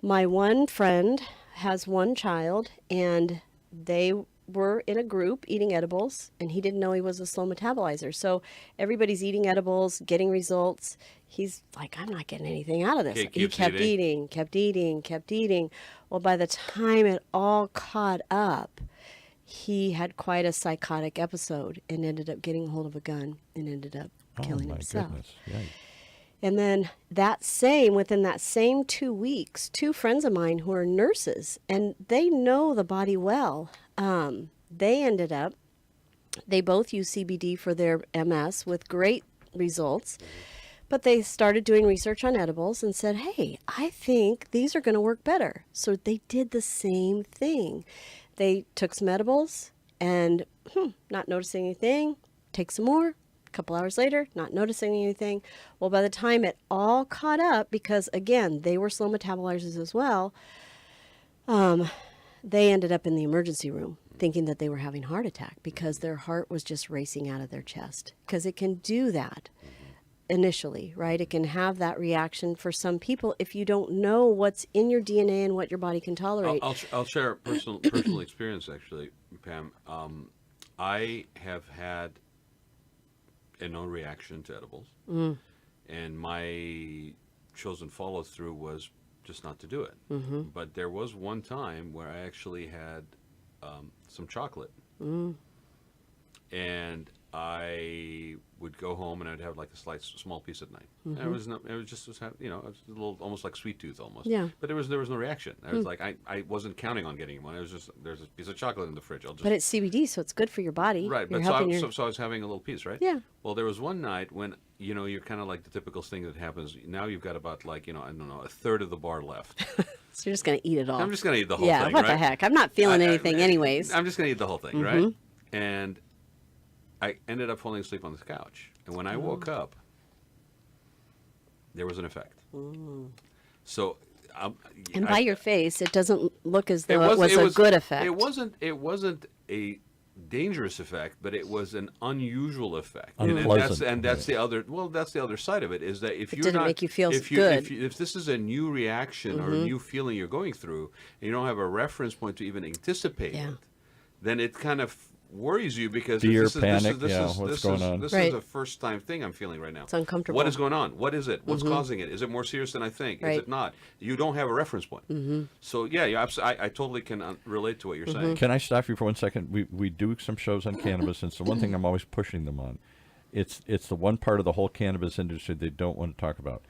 my one friend has one child, and they were in a group eating edibles, and he didn't know he was a slow metabolizer. So everybody's eating edibles, getting results. He's like, I'm not getting anything out of this. He He keeps kept eating. kept eating. Well, by the time it all caught up, he had quite a psychotic episode and ended up getting hold of a gun and ended up killing oh, my himself. goodness. Yikes. And then within that same 2 weeks, two friends of mine who are nurses, and they know the body well, they both use CBD for their MS with great results. But they started doing research on edibles and said, hey, I think these are going to work better. So they did the same thing. They took some edibles and not noticing anything, take some more. Couple hours later, not noticing anything. Well, by the time it all caught up, because again, they were slow metabolizers as well, they ended up in the emergency room thinking that they were having a heart attack because their heart was just racing out of their chest. Because it can do that initially, right? It can have that reaction for some people if you don't know what's in your DNA and what your body can tolerate. I'll share a personal experience, actually, Pam. I have had a no reaction to edibles, and my chosen follow through was just not to do it. But there was one time where I actually had some chocolate, and I would go home and I'd have like a small piece at night. And it was just it was a little almost like sweet tooth almost. Yeah. But there was no reaction. I was like I wasn't counting on getting one. It was just there's a piece of chocolate in the fridge. But it's CBD, so it's good for your body. Right, You're but helping so I was having a little piece, right? Yeah. Well, there was one night when, you're kind of like the typical thing that happens. Now you've got about I don't know, a third of the bar left. So you're just going to eat it all. I'm just going to eat the whole yeah, thing, what right? the heck? I'm not feeling anything anyways. I'm just going to eat the whole thing, right? And I ended up falling asleep on the couch. And when I woke up, there was an effect. So... and by your face, it doesn't look as though it was a good effect. It wasn't a dangerous effect, but it was an unusual effect. Unpleasant. And that's the other side of it, is that if it you're didn't not, make you feel if good. if this is a new reaction or a new feeling you're going through, and you don't have a reference point to even anticipate it, then it kind of worries you because Fear, this is panic, what's going on? This Right. is a first time thing I'm feeling right now. It's uncomfortable. What is going on? What is it? What's causing it? Is it more serious than I think? Right. Is it not? You don't have a reference point. So yeah, I totally can relate to what you're saying. Can I stop you for 1 second? We do some shows on cannabis, and it's the one thing I'm always pushing them on. It's the one part of the whole cannabis industry they don't want to talk about.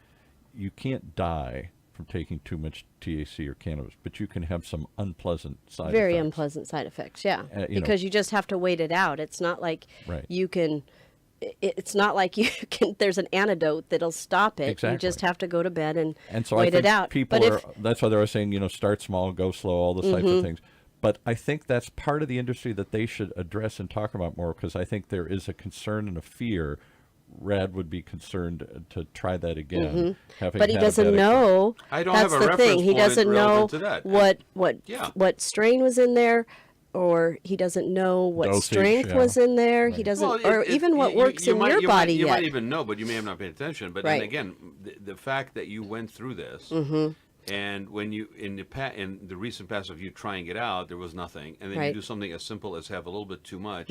You can't die from taking too much THC or cannabis, but you can have some unpleasant side Very effects. unpleasant side effects, yeah. Because you just have to wait it out. It's not like Right. you can. It's not like you can. There's an antidote that'll stop it. Exactly. You just have to go to bed and So wait I think it out. people But are. That's why they're saying, start small, go slow, all those types of things. But I think that's part of the industry that they should address and talk about more, because I think there is a concern and a fear. Rad would be concerned to try that again. But he doesn't know. I don't That's have a the thing. reference He point doesn't know relevant to that. what strain was in there, or he doesn't know what Dosage, strength yeah. was in there. He doesn't, or even what works in your body you yet. might even know, but you may have not paid attention. But Right. then again, the fact that you went through this, and when you in the recent past of you trying it out, there was nothing, and then Right. you do something as simple as have a little bit too much.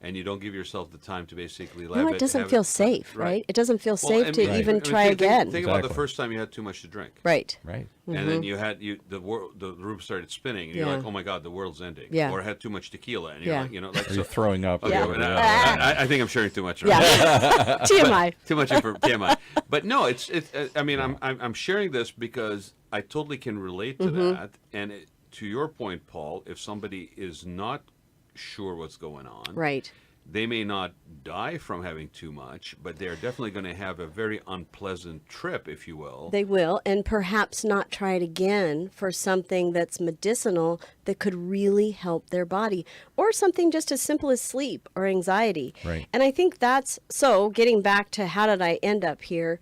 And you don't give yourself the time to basically No, it doesn't feel safe, right? It doesn't feel safe to Right. even try again. Think about the Exactly. first time you had too much to drink. Right. Right. And then the room started spinning, and you're Yeah. like, "Oh my God, the world's ending!" Yeah. Or had too much tequila, and you're Yeah. like, Are you throwing up? Okay, Yeah. but I think I'm sharing too much. Right? Yeah. TMI. Too much for TMI. But no, it's. I mean, I'm sharing this because I totally can relate to that, and to your point, Paul, if somebody is not sure what's going on, Right. they may not die from having too much, but they're definitely going to have a very unpleasant trip, if you will. They will, and perhaps not try it again for something that's medicinal that could really help their body, or something just as simple as sleep or anxiety. Right. And I think that's, so getting back to how did I end up here,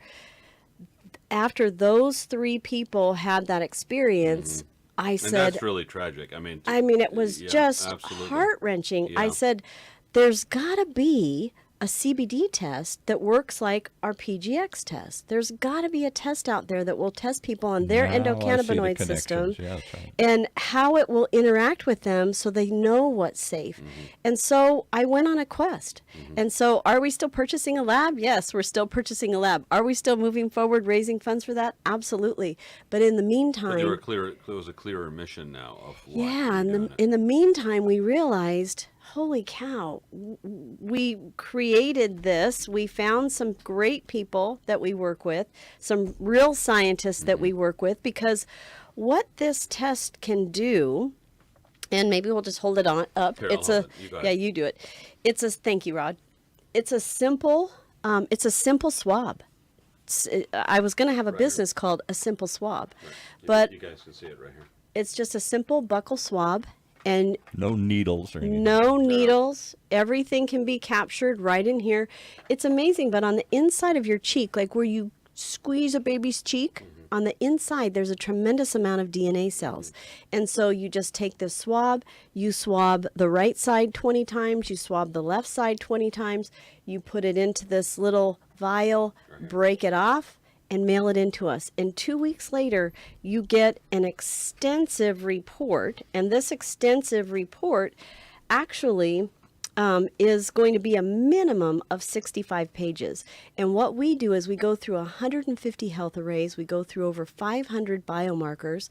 after those 3 people had that experience, I And said, that's really tragic. I mean, it was yeah, just absolutely. heart-wrenching. I Yeah. said, there's got to be a CBD test that works like our PGX test. There's got to be a test out there that will test people on their Now I see the endocannabinoid system connections. Yeah, that's right. and how it will interact with them so they know what's safe. And so I went on a quest. And so are we still purchasing a lab? Yes, we're still purchasing a lab. Are we still moving forward, raising funds for that? Absolutely. But in the meantime, there was a clearer mission now of what yeah, you're doing. in the meantime, we realized, holy cow, we created this. We found some great people that we work with, some real scientists that we work with, because what this test can do, and maybe we'll just hold it on up. Here, I'll it's hold a it. You got yeah, it. you do it. It's a thank you, Rod. It's a simple swab. I was going to have a Right. business called A Simple Swab, Right. but you guys can see it right here. it's just a simple buccal swab, and No needles or anything. no needles. Everything can be captured right in here. It's amazing, but on the inside of your cheek, like where you squeeze a baby's cheek, on the inside, there's a tremendous amount of DNA cells. And so you just take this swab, you swab the right side 20 times, you swab the left side 20 times, you put it into this little vial, break it off, and mail it into us. And 2 weeks later, you get an extensive report. And this extensive report actually is going to be a minimum of 65 pages. And what we do is we go through 150 health arrays, we go through over 500 biomarkers,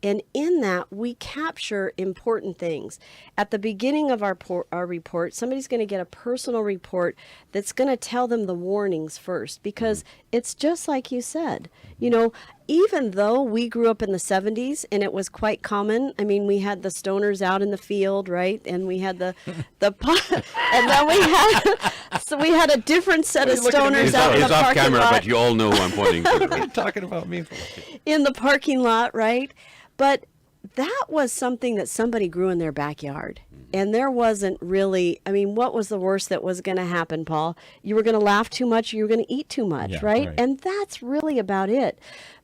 and in that we capture important things. At the beginning of our report, somebody's going to get a personal report that's going to tell them the warnings first, because it's just like you said, you know, even though we grew up in the 70s and it was quite common. I mean, we had the stoners out in the field, right? And we had the and then we had a different set of stoners out in the It's off parking camera, lot. but you all know who I'm pointing to. You're talking about me. In the parking lot, right? But that was something that somebody grew in their backyard. And there wasn't really, I mean, what was the worst that was going to happen, Paul? You were going to laugh too much, or you were going to eat too much, Yeah, right? right. And that's really about it.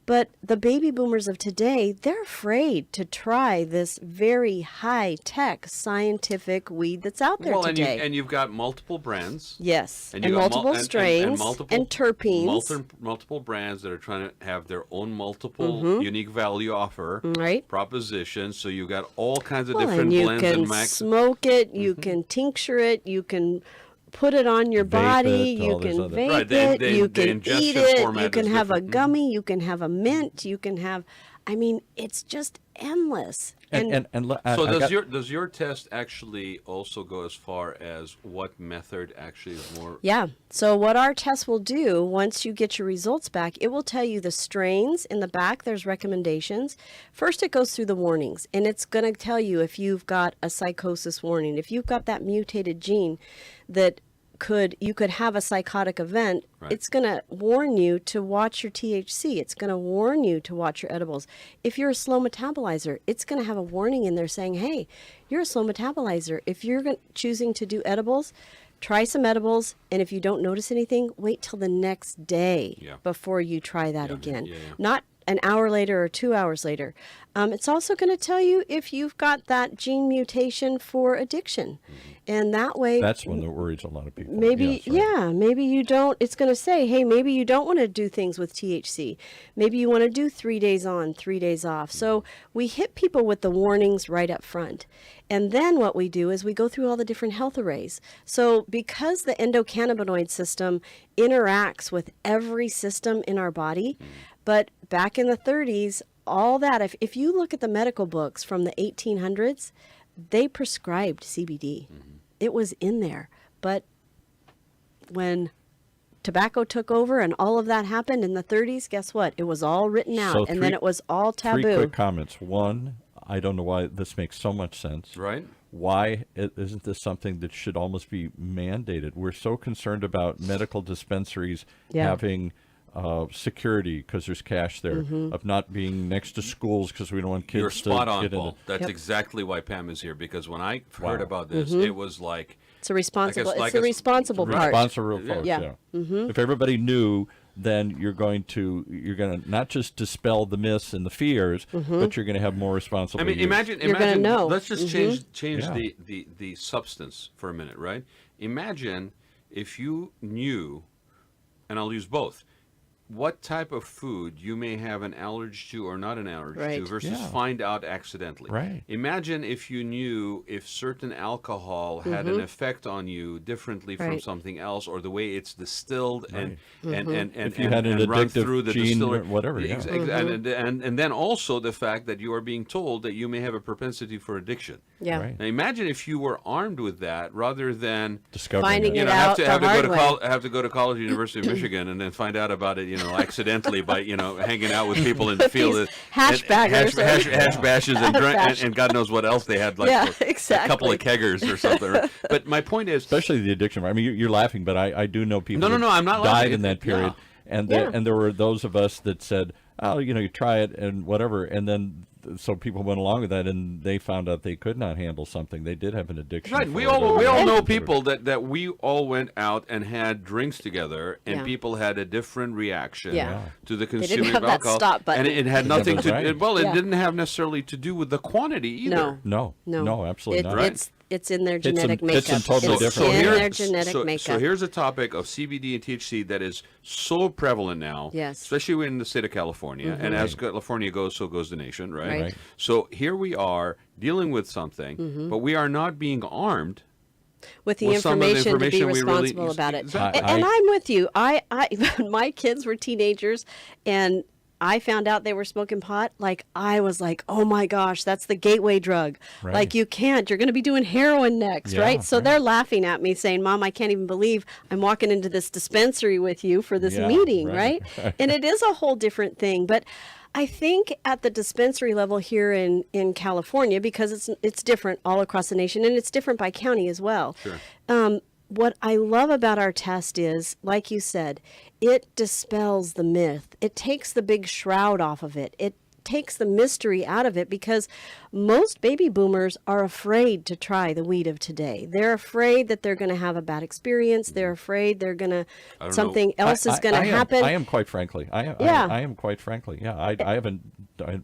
But the baby boomers of today, they're afraid to try this very high-tech scientific weed that's out there Well, today. and you've got multiple brands. Yes, and you got multiple strains, and terpenes. multiple brands that are trying to have their own multiple unique value offer Right. propositions. So you've got all kinds of Well, different and you blends can and max. smoke it, you can tincture it, you can put it on your Vape body, it, you all those can other- vape Right, it, you the can ingestion eat it, format you can is have a different. gummy, you can have a mint, you can have, I mean, it's just endless. Does your test actually also go as far as what method actually is more? Yeah. So what our test will do, once you get your results back, it will tell you the strains. In the back, there's recommendations. First, it goes through the warnings, and it's going to tell you if you've got a psychosis warning, if you've got that mutated gene that you could have a psychotic event. Right. It's going to warn you to watch your THC. It's going to warn you to watch your edibles. If you're a slow metabolizer, it's going to have a warning in there saying, hey, you're a slow metabolizer. If you're choosing to do edibles, try some edibles, and if you don't notice anything, wait till the next day Yeah. before you try that again. yeah. Not an hour later or 2 hours later. It's also going to tell you if you've got that gene mutation for addiction. And that way... That's one that worries a lot of people. Maybe, Yes, right. maybe you don't, it's going to say, hey, maybe you don't want to do things with THC. Maybe you want to do 3 days on, 3 days off. So we hit people with the warnings right up front. And then what we do is we go through all the different health arrays. So because the endocannabinoid system interacts with every system in our body, but back in the 30s, all that, if you look at the medical books from the 1800s, they prescribed CBD. It was in there. But when tobacco took over and all of that happened in the 30s, guess what? It was all written out, So and then it was all taboo. 3 quick comments. One, I don't know why this makes so much sense. Right? Why isn't this something that should almost be mandated? We're so concerned about medical dispensaries having security because there's cash there, of not being next to schools because we don't want kids You're to spot on, get Paul. into. That's exactly why Pam is here, because when I heard about this, it was like... It's a responsible. Like It's the responsible part. Responsible folks, Yeah. If everybody knew, then you're going to not just dispel the myths and the fears, but you're going to have more responsible I mean, use. imagine. You're gonna know. Let's just change Yeah. the substance for a minute, right? Imagine if you knew, and I'll use both, what type of food you may have an allergy to or not an allergy to Right. versus Yeah. find out accidentally. Right. Imagine if you knew if certain alcohol had an effect on you differently from Right. something else, or the way it's distilled and If you had an run addictive through the gene distillery. or whatever, yeah. And then also the fact that you are being told that you may have a propensity for addiction. Yeah. Right. Now imagine if you were armed with that rather than Discovering Finding it. you it know out have the to hard go way. to have to go to college, University of Michigan, and then find out about it, accidentally by hanging out with people in the With field, these hash baggers or- hash bashes, and, Bash. and God knows what else they had, like Yeah, a couple of keggers or something. But my point is, Especially the addiction. I mean, you're laughing, but I do know people No, that I'm not died laughing. in that period. And there were those of us that said, oh, you try it and whatever. And then so people went along with that, and they found out they could not handle something. They did have an addiction. right? for We it. all know people that we all went out and had drinks together, and Yeah. people had a different reaction Yeah. to the didn't consuming have of that alcohol, stop button. and it had nothing That's to. right. It Yeah. didn't have necessarily to do with the quantity either. No. No, absolutely not. It's in their in- genetic it's in makeup. totally It's different. in here- their genetic so makeup. here's a topic of CBD and THC that is so prevalent now, Yes. especially in the state of California. And as California goes, so goes the nation, right? Right. Right. So here we are dealing with something, but we are not being armed. with the with some of the information to be information we really- responsible about it. Exactly. And I'm with you. I my kids were teenagers, and I found out they were smoking pot. Like, I was like, oh my gosh, that's the gateway drug. Right. Like, you're going to be doing heroin next, Yeah, right? So right. they're laughing at me saying, Mom, I can't even believe I'm walking into this dispensary with you for this Yeah, meeting, right. right? And it is a whole different thing. But I think at the dispensary level here in California, because it's different all across the nation, and it's different by county as well. Sure. What I love about our test is, like you said, it dispels the myth. It takes the big shroud off of it. It takes the mystery out of it, because most baby boomers are afraid to try the weed of today. They're afraid that they're going to have a bad experience. They're afraid they're going to don't something else is going to happen. I am quite frankly. I am quite frankly. Yeah, I haven't.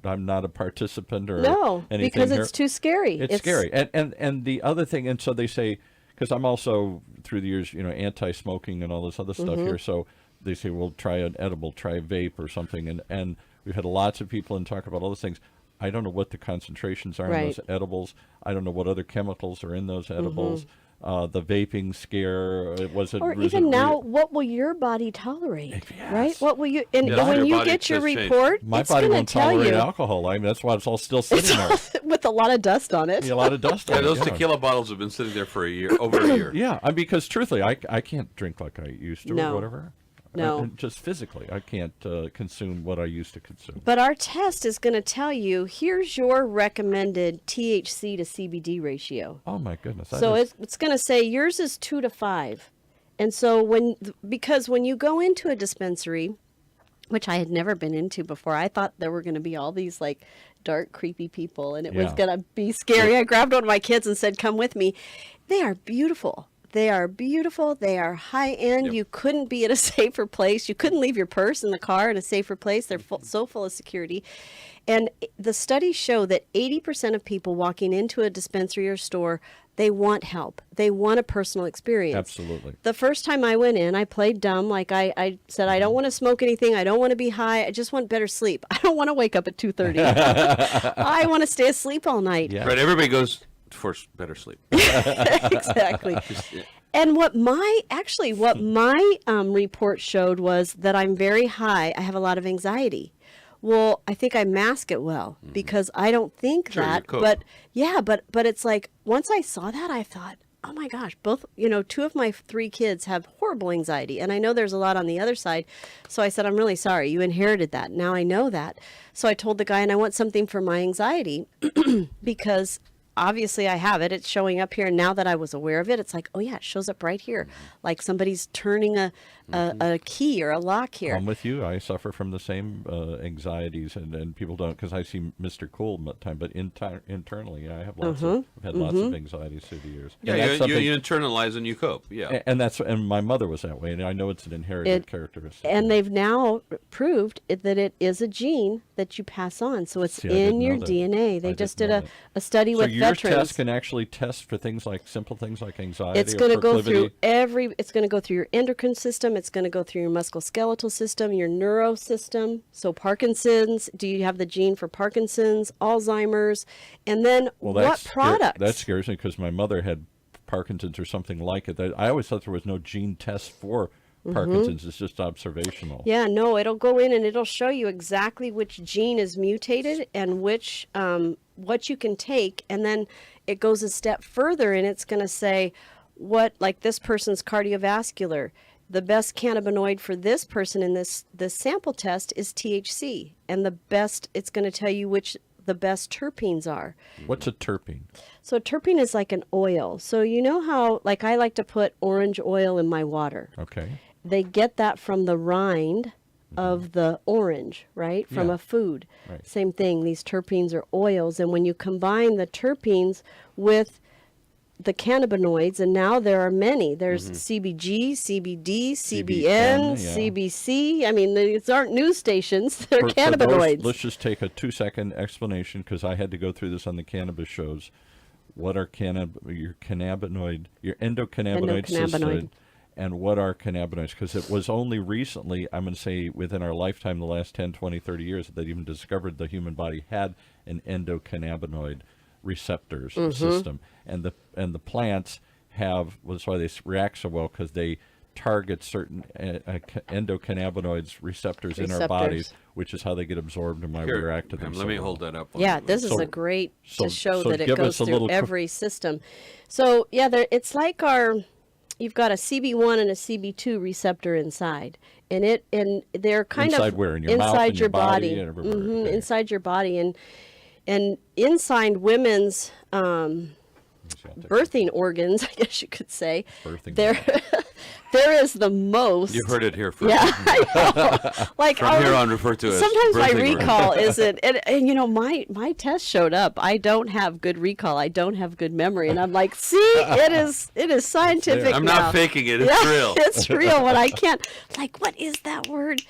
I'm not a participant or No, anything because here. it's too scary. It's scary. And the other thing, and so they say, because I'm also through the years, anti-smoking and all this other stuff here. So they say, well, try an edible, try a vape or something, and we've had lots of people and talk about all those things. I don't know what the concentrations are in Right. those edibles. I don't know what other chemicals are in those edibles. The vaping scare was it? Or was even it now, what will your body tolerate? Yes. Right? What will you? And Yes, when your you body get your does change. report, My it's body going won't to tell tolerate you alcohol. I mean, that's why it's all still sitting there. with a lot of dust on it. A lot of dust. Yeah, on it, those tequila bottles have been sitting there for over a year. Yeah, because truthfully, I can't drink like I used to No. or whatever. No. Just physically, I can't consume what I used to consume. But our test is going to tell you, here's your recommended THC to CBD ratio. Oh my goodness! that So is- it's going to say yours is 2 to 5. And so because when you go into a dispensary, which I had never been into before, I thought there were going to be all these like dark, creepy people, and it was Yeah. going to be scary. I grabbed one of my kids and said, come with me. They are beautiful. They are beautiful. They are high end. Yep. You couldn't be at a safer place. You couldn't leave your purse in the car in a safer place. They're so full of security. And the studies show that 80% of people walking into a dispensary or store, they want help. They want a personal experience. Absolutely. The first time I went in, I played dumb. Like I said, I don't want to smoke anything. I don't want to be high. I just want better sleep. I don't want to wake up at 2:30. I want to stay asleep all night. Yeah. Right, everybody goes for better sleep. Exactly. And what my report showed was that I'm very high. I have a lot of anxiety. Well, I think I mask it well because I don't think Sure, that. you're cool. But yeah, but it's like once I saw that, I thought, oh my gosh, both, two of my three kids have horrible anxiety. And I know there's a lot on the other side. So I said, I'm really sorry. You inherited that. Now I know that. So I told the guy, and I want something for my anxiety because obviously I have it. It's showing up here. And now that I was aware of it, it's like, oh yeah, it shows up right here. Like somebody's turning a key or a lock here. I'm with you. I suffer from the same anxieties, and people don't, because I see Mr. Cool all the time. But internally, I have lots I've had lots of anxieties through the years. Yeah, you internalize and you cope. Yeah, and my mother was that way, and I know it's an inherited characteristic. And they've now proved that it is a gene that you pass on, so it's in your DNA. They just did a study with veterans. So your test can actually test for simple things like anxiety. It's going to go through It's going to go through your endocrine system. It's going to go through your musculoskeletal system, your neuro system. So Parkinson's, do you have the gene for Parkinson's, Alzheimer's? And then what products? That scares me because my mother had Parkinson's or something like it. I always thought there was no gene test for Parkinson's. It's just observational. Yeah, no, it'll go in and it'll show you exactly which gene is mutated and which what you can take. And then it goes a step further and it's going to say like this person's cardiovascular. The best cannabinoid for this person in this sample test is THC, and it's going to tell you which the best terpenes are. What's a terpene? So a terpene is like an oil. So you know how, like I like to put orange oil in my water. Okay. They get that from the rind of the orange, right? From a food. Right. Same thing. These terpenes are oils, and when you combine the terpenes with the cannabinoids, and now there are many. There's CBG, CBD, CBN, CBC. I mean, these aren't news stations. They're cannabinoids. Let's just take a 2-second explanation because I had to go through this on the cannabis shows. What are your cannabinoid, your endocannabinoid system, and what are cannabinoids? Because it was only recently, I'm going to say within our lifetime, the last 10, 20, 30 years, that they even discovered the human body had an endocannabinoid receptors system, and the plants that's why they react so well, because they target certain endocannabinoids receptors in our bodies, which is how they get absorbed and why we react to them. Let me hold that up. Yeah, this is a great to show that it goes through every system. So yeah, it's like you've got a CB1 and a CB2 receptor inside, and they're kind inside of where? In your mouth, in your body and everywhere. Okay. Inside your body, and inside women's birthing organs, I guess you could say, there is the most. You heard it here first. Yeah, I know. Like from here on, referred to as sometimes my birthing recall isn't, and my test showed up. I don't have good recall. I don't have good memory, and I'm like, see, it is scientific. I'm now. not faking it. It's real. It's real. When I can't, like, what is that word?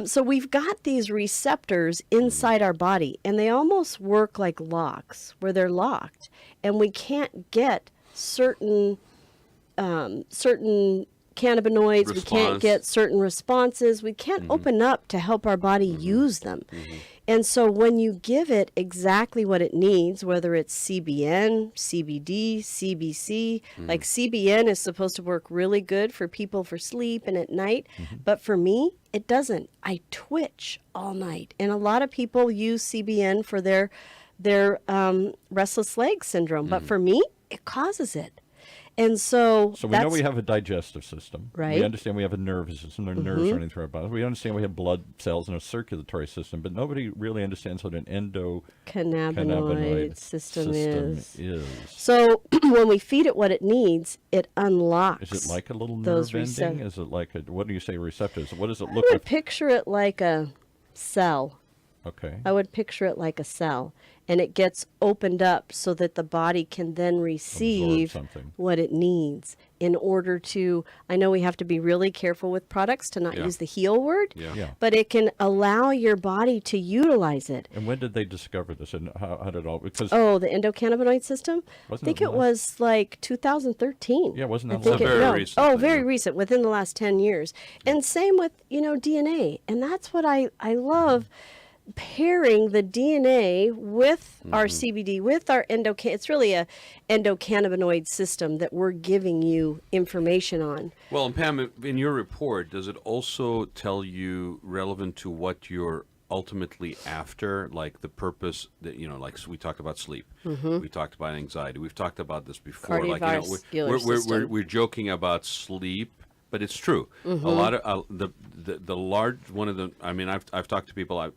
So we've got these receptors inside our body, and they almost work like locks, where they're locked, and we can't get certain cannabinoids. We can't get certain responses. We can't open up to help our body use them. And so when you give it exactly what it needs, whether it's CBN, CBD, CBC, like CBN is supposed to work really good for people for sleep and at night, but for me, it doesn't. I twitch all night. And a lot of people use CBN for their restless leg syndrome, but for me, it causes it. And so we know we have a digestive system. Right. We understand we have a nervous system. There are nerves running through our body. We understand we have blood cells and a circulatory system, but nobody really understands what an endocannabinoid system is. So when we feed it what it needs, it unlocks. Is it like a little nerve ending? Is it like what do you say receptors? What does it look like? I would picture it like a cell. Okay. I would picture it like a cell. And it gets opened up so that the body can then receive what it needs in order to, I know we have to be really careful with products to not use the heal word, but it can allow your body to utilize it. And when did they discover this? And how did it all, because... Oh, the endocannabinoid system? I think it was like 2013. Yeah, wasn't that very recent? Oh, very recent, within the last 10 years. And same with, DNA. And that's what I love. Pairing the DNA with our CBD, with our it's really a endocannabinoid system that we're giving you information on. Well, and Pam, in your report, does it also tell you relevant to what your ultimately after, like the purpose that, like we talked about sleep, we talked about anxiety, we've talked about this before. Like, we're joking about sleep, but it's true. A lot of the large one of the. I mean, I've talked to people.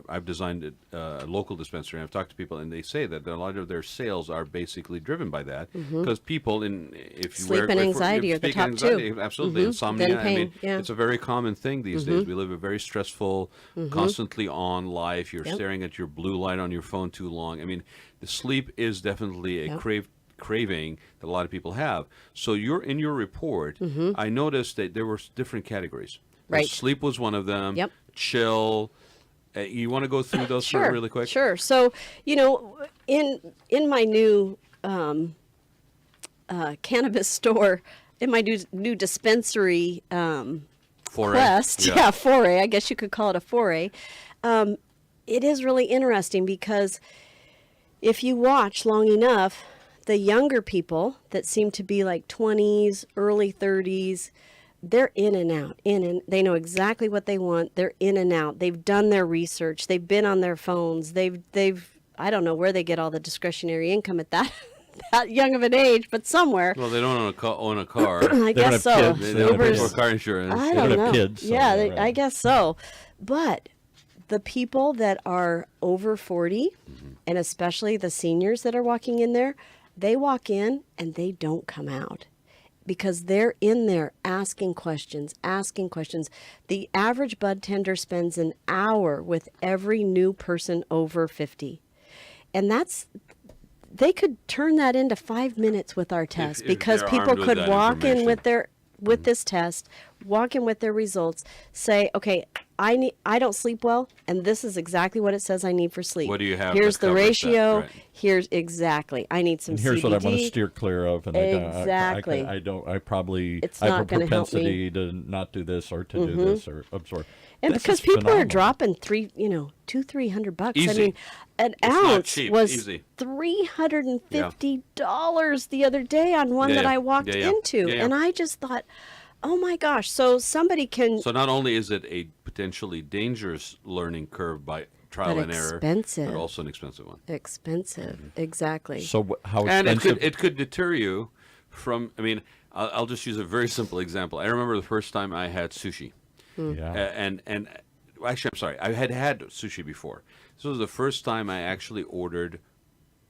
I've designed a local dispensary, and I've talked to people, and they say that a lot of their sales are basically driven by that because people if you sleep and anxiety are the top two. Absolutely, insomnia. Then pain, I mean, it's a very common thing these days. We live a very stressful, constantly on life. You're staring at your blue light on your phone too long. I mean, the sleep is definitely a craving that a lot of people have. So in your report, I noticed that there were different categories. Right. Sleep was one of them. Yep. Chill. You want to go through those Sure, really quick? Sure. So, in my new cannabis store, in my new dispensary Foray. quest, foray, I guess you could call it a foray, it is really interesting because if you watch long enough, the younger people that seem to be like 20s, early 30s, they're in and out, they know exactly what they want. They're in and out. They've done their research. They've been on their phones. They've I don't know where they get all the discretionary income at that young of an age, but somewhere. Well, they don't own a car. I guess so. They don't pay for car insurance. I They don't don't know. have kids. So Yeah, right. I guess so. But the people that are over 40, and especially the seniors that are walking in there, they walk in and they don't come out because they're in there asking questions. The average bud tender spends an hour with every new person over 50. And they could turn that into 5 minutes with our test if because they're people armed with could that walk in information. with this test, walk in with their results, say, okay, I don't sleep well, and this is exactly what it says I need for sleep. What do you have Here's that the covers that? ratio. Right. Here's exactly. I need some And here's CBD. what I want to steer clear of, and Exactly. I have a not gonna help me. propensity to not do this or to do this or absorb. And This because is people are phenomenal. dropping $200-$300. I Easy. mean, an It's not ounce cheap. was Easy. $350 the other day on one that I walked into, and I just thought, oh my gosh! So somebody can. So not only is it a potentially dangerous learning curve by trial But and error, expensive. but also an expensive one. Expensive, exactly. So how And expensive? it could deter you from. I mean, I'll just use a very simple example. I remember the first time I had sushi, yeah. and actually, I'm sorry, I had sushi before. This was the first time I actually ordered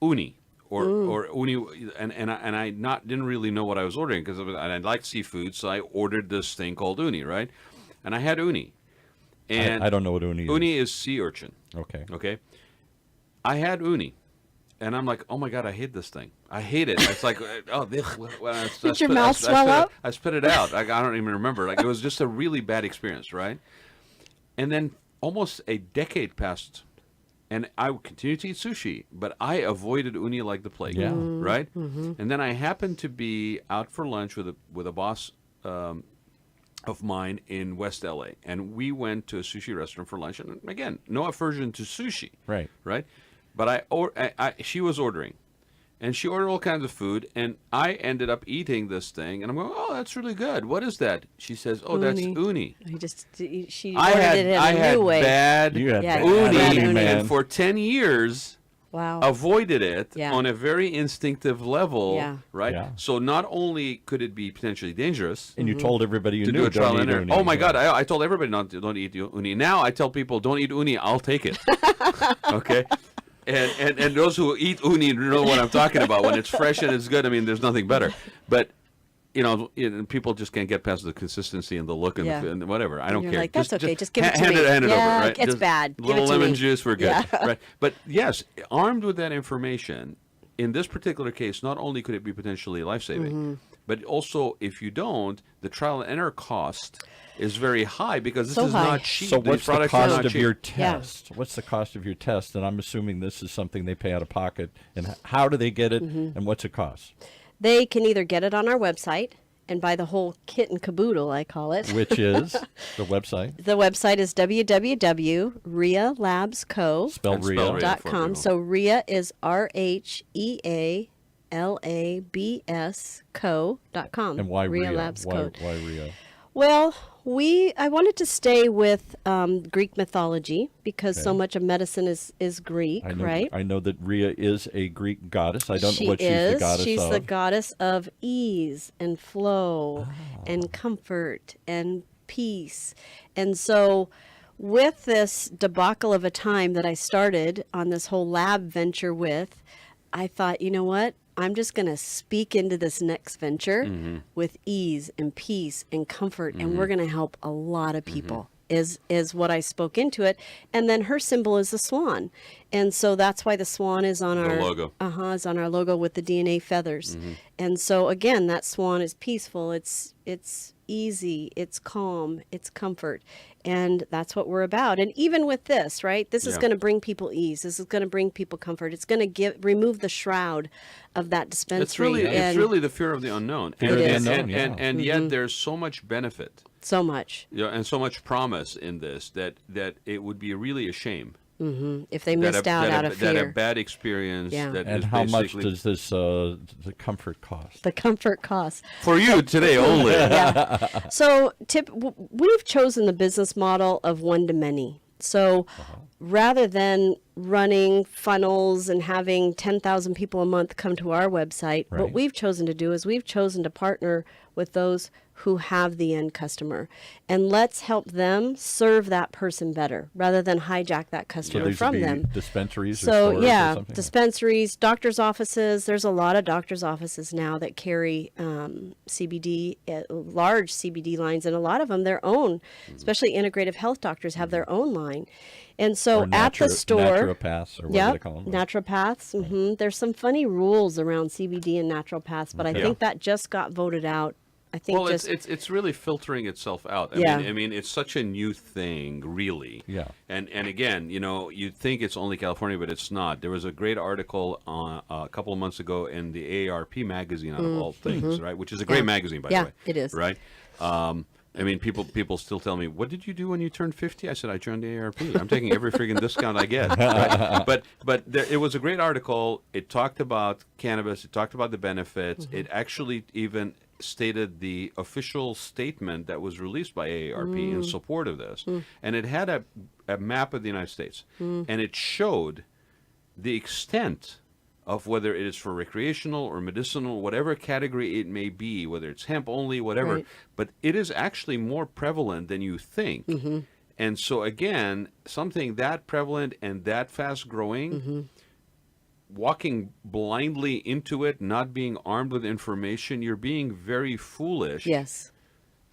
uni. Or uni, and I didn't really know what I was ordering because I liked seafood, so I ordered this thing called uni, right? And I had uni, and I don't know what uni is. Uni is sea urchin. Okay. Okay. I had uni, and I'm like, oh my god, I hate this thing. I hate it. It's like, oh, Did your mouth swell up? I spit it out. I don't even remember. Like, it was just a really bad experience, right? And then almost a decade passed. And I would continue to eat sushi, but I avoided uni like the plague. Yeah. Right. And then I happened to be out for lunch with a boss of mine in West LA, and we went to a sushi restaurant for lunch. And again, no aversion to sushi. Right. Right. But she was ordering, and she ordered all kinds of food, and I ended up eating this thing, and I'm going, oh, that's really good. What is that? She says, oh, that's uni. She I ordered had it in I a had new way. bad You had Yeah, bad bad uni, uni, man. and for 10 years Wow. avoided it Yeah. on a very instinctive level, Yeah. right? Yeah. So not only could it be potentially dangerous And you told everybody you to knew do a trial don't and eat error. uni. Oh my Yeah. God, I told everybody don't eat uni. Now I tell people don't eat uni, I'll take it. Okay? And those who eat uni know what I'm talking about. When it's fresh and it's good, I mean, there's nothing better. But people just can't get past the consistency and the look and, Yeah. and whatever. I don't You're care. like, that's okay. Just give it to hand me. Hand it Yeah, over, right? it's bad. Give Little it to lemon me. juice, we're good. Yeah. Right? But yes, armed with that information, in this particular case, not only could it be potentially life-saving, but also if you don't, the trial and error cost is very high because this So is high. not cheap. So These what's the products are cost not of cheap. your Yeah. test? What's the cost of your test? And I'm assuming this is something they pay out of pocket. And how do they get it? And what's it cost? They can either get it on our website and buy the whole kit and caboodle, I call it. Which is the website The website is www.rialabsco.com. spelled And spell Ria. Ria. for people. So RIA is RHEALABS co.com. And why RIA Ria? Labs Why Code. Ria? Well, I wanted to stay with Greek mythology because so Okay. much of medicine is Greek, right? I know that Rhea is a Greek goddess. I don't She know what she's is. the goddess She's of. the goddess of ease and flow Ah. and comfort and peace. And so, with this debacle of a time that I started on this whole lab venture with, I thought, you know what? I'm just going to speak into this next venture with ease and peace and comfort, and we're going to help a lot of people. Is what I spoke into it, and then her symbol is the swan, and so that's why the swan is on our logo. is on our logo with the DNA feathers, and so again, that swan is peaceful. It's easy. It's calm. It's comfort, and that's what we're about. And even with this, right? This is Yeah. going to bring people ease. This is going to bring people comfort. It's going to remove the shroud of that dispensary. It's really the fear of the unknown. Fear of the and, unknown, yeah. and yet there's so much benefit, so much. and so much promise in this that it would be really a shame If they missed out of fear. that a bad experience. Yeah. That And is how much basically- does this the comfort cost? The comfort costs. for you today only? Yeah. So, we've chosen the business model of one to many. So, rather than running funnels and having 10,000 people a month come to our website, Right. what we've chosen to do is we've chosen to partner with those who have the end customer. And let's help them serve that person better rather than hijack that So customer these would from be them. dispensaries or So stores or yeah, something? dispensaries, doctors' offices. There's a lot of doctors' offices now that carry CBD, large CBD lines, and a lot of them their own. Especially integrative health doctors have their own line, and so Or at the store, naturopaths or whatever they call them. naturopaths. There's some funny rules around CBD and naturopaths, but I Okay. think that just got voted out. I think Well, just it's really filtering itself out. Yeah. I mean, it's such a new thing, really. Yeah. And again, you'd think it's only California, but it's not. There was a great article a couple of months ago in the AARP magazine, out of all things, right? Which is a great Yeah. magazine, by Yeah, the way. it is. Right. I mean, people still tell me, "What did you do when you turned 50?" I said, "I joined the AARP. I'm taking every friggin' discount I get." Right? But it was a great article. It talked about cannabis. It talked about the benefits. It actually even stated the official statement that was released by AARP in support of this, and it had a map of the United States, and it showed the extent of whether it is for recreational or medicinal, whatever category it may be, whether it's hemp only, whatever, Right. but it is actually more prevalent than you think. And so again, something that prevalent and that fast growing, walking blindly into it, not being armed with information, you're being very foolish. yes.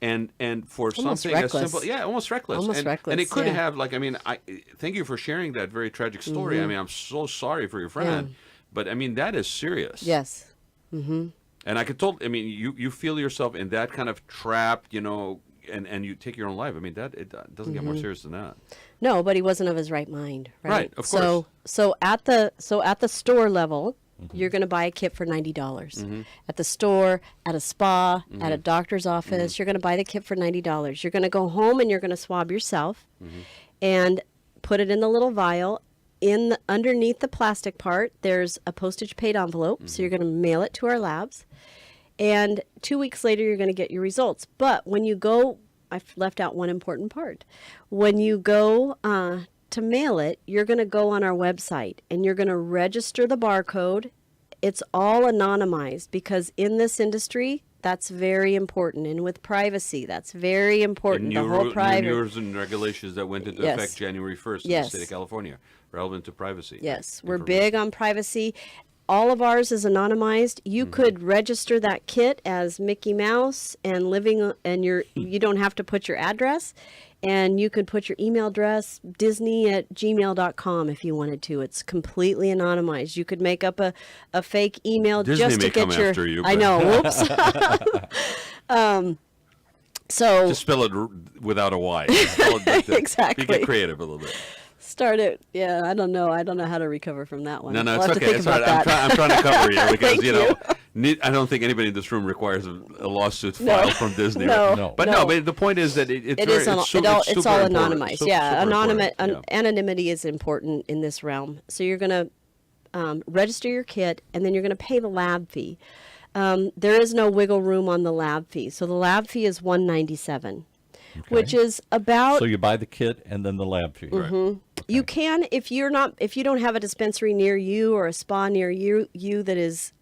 And for Almost something as reckless. simple, almost reckless. Almost and reckless, it could yeah. have, like, I mean, I thank you for sharing that very tragic story. I mean, I'm so sorry for your friend, but I mean, that is serious. Yes. And I could I mean, you feel yourself in that kind of trap, and you take your own life. I mean, it doesn't get more serious than that. No, but he wasn't of his right mind, right? Right, of So, course. so at the store level, you're going to buy a kit for $90. At the store, at a spa, at a doctor's office, you're going to buy the kit for $90. You're going to go home and you're going to swab yourself, and put it in the little vial. Underneath the plastic part, there's a postage paid envelope, so you're going to mail it to our labs. And 2 weeks later, you're going to get your results. But when you go, I've left out one important part. When you go to mail it, you're going to go on our website and you're going to register the barcode. It's all anonymized because in this industry, that's very important. And with privacy, that's very important. And The whole new private. rules and regulations that went into Yes. effect January 1st in Yes. the state of California, relevant to privacy. Yes, we're information. big on privacy. All of ours is anonymized. You could register that kit as Mickey Mouse and you don't have to put your address, and you could put your email address, disney@gmail.com, if you wanted to. It's completely anonymized. You could make up a fake email Disney just to may get come your. after you, I but- know. Whoops. So Just spell it without a Y. Spell it like that. Exactly. Be creative a little bit. start it. Yeah, I don't know. I don't know how to recover from that one. No, We'll it's have to okay. think It's all about right. I'm that. trying to cover you because Thank I don't think anybody in this room requires a lawsuit No. filed from Disney. No. right? No. But No. but the point is that it's It very, is it's it's super all important. anonymized. Super Anonymous important. Yeah. anonymity is important in this realm. So you're going to register your kit, and then you're going to pay the lab fee. there is no wiggle room on the lab fee. So the lab fee is $197, which is about. So you buy the kit and then the lab fee. Right. Okay. You can, if you don't have a dispensary near you or a spa near you that is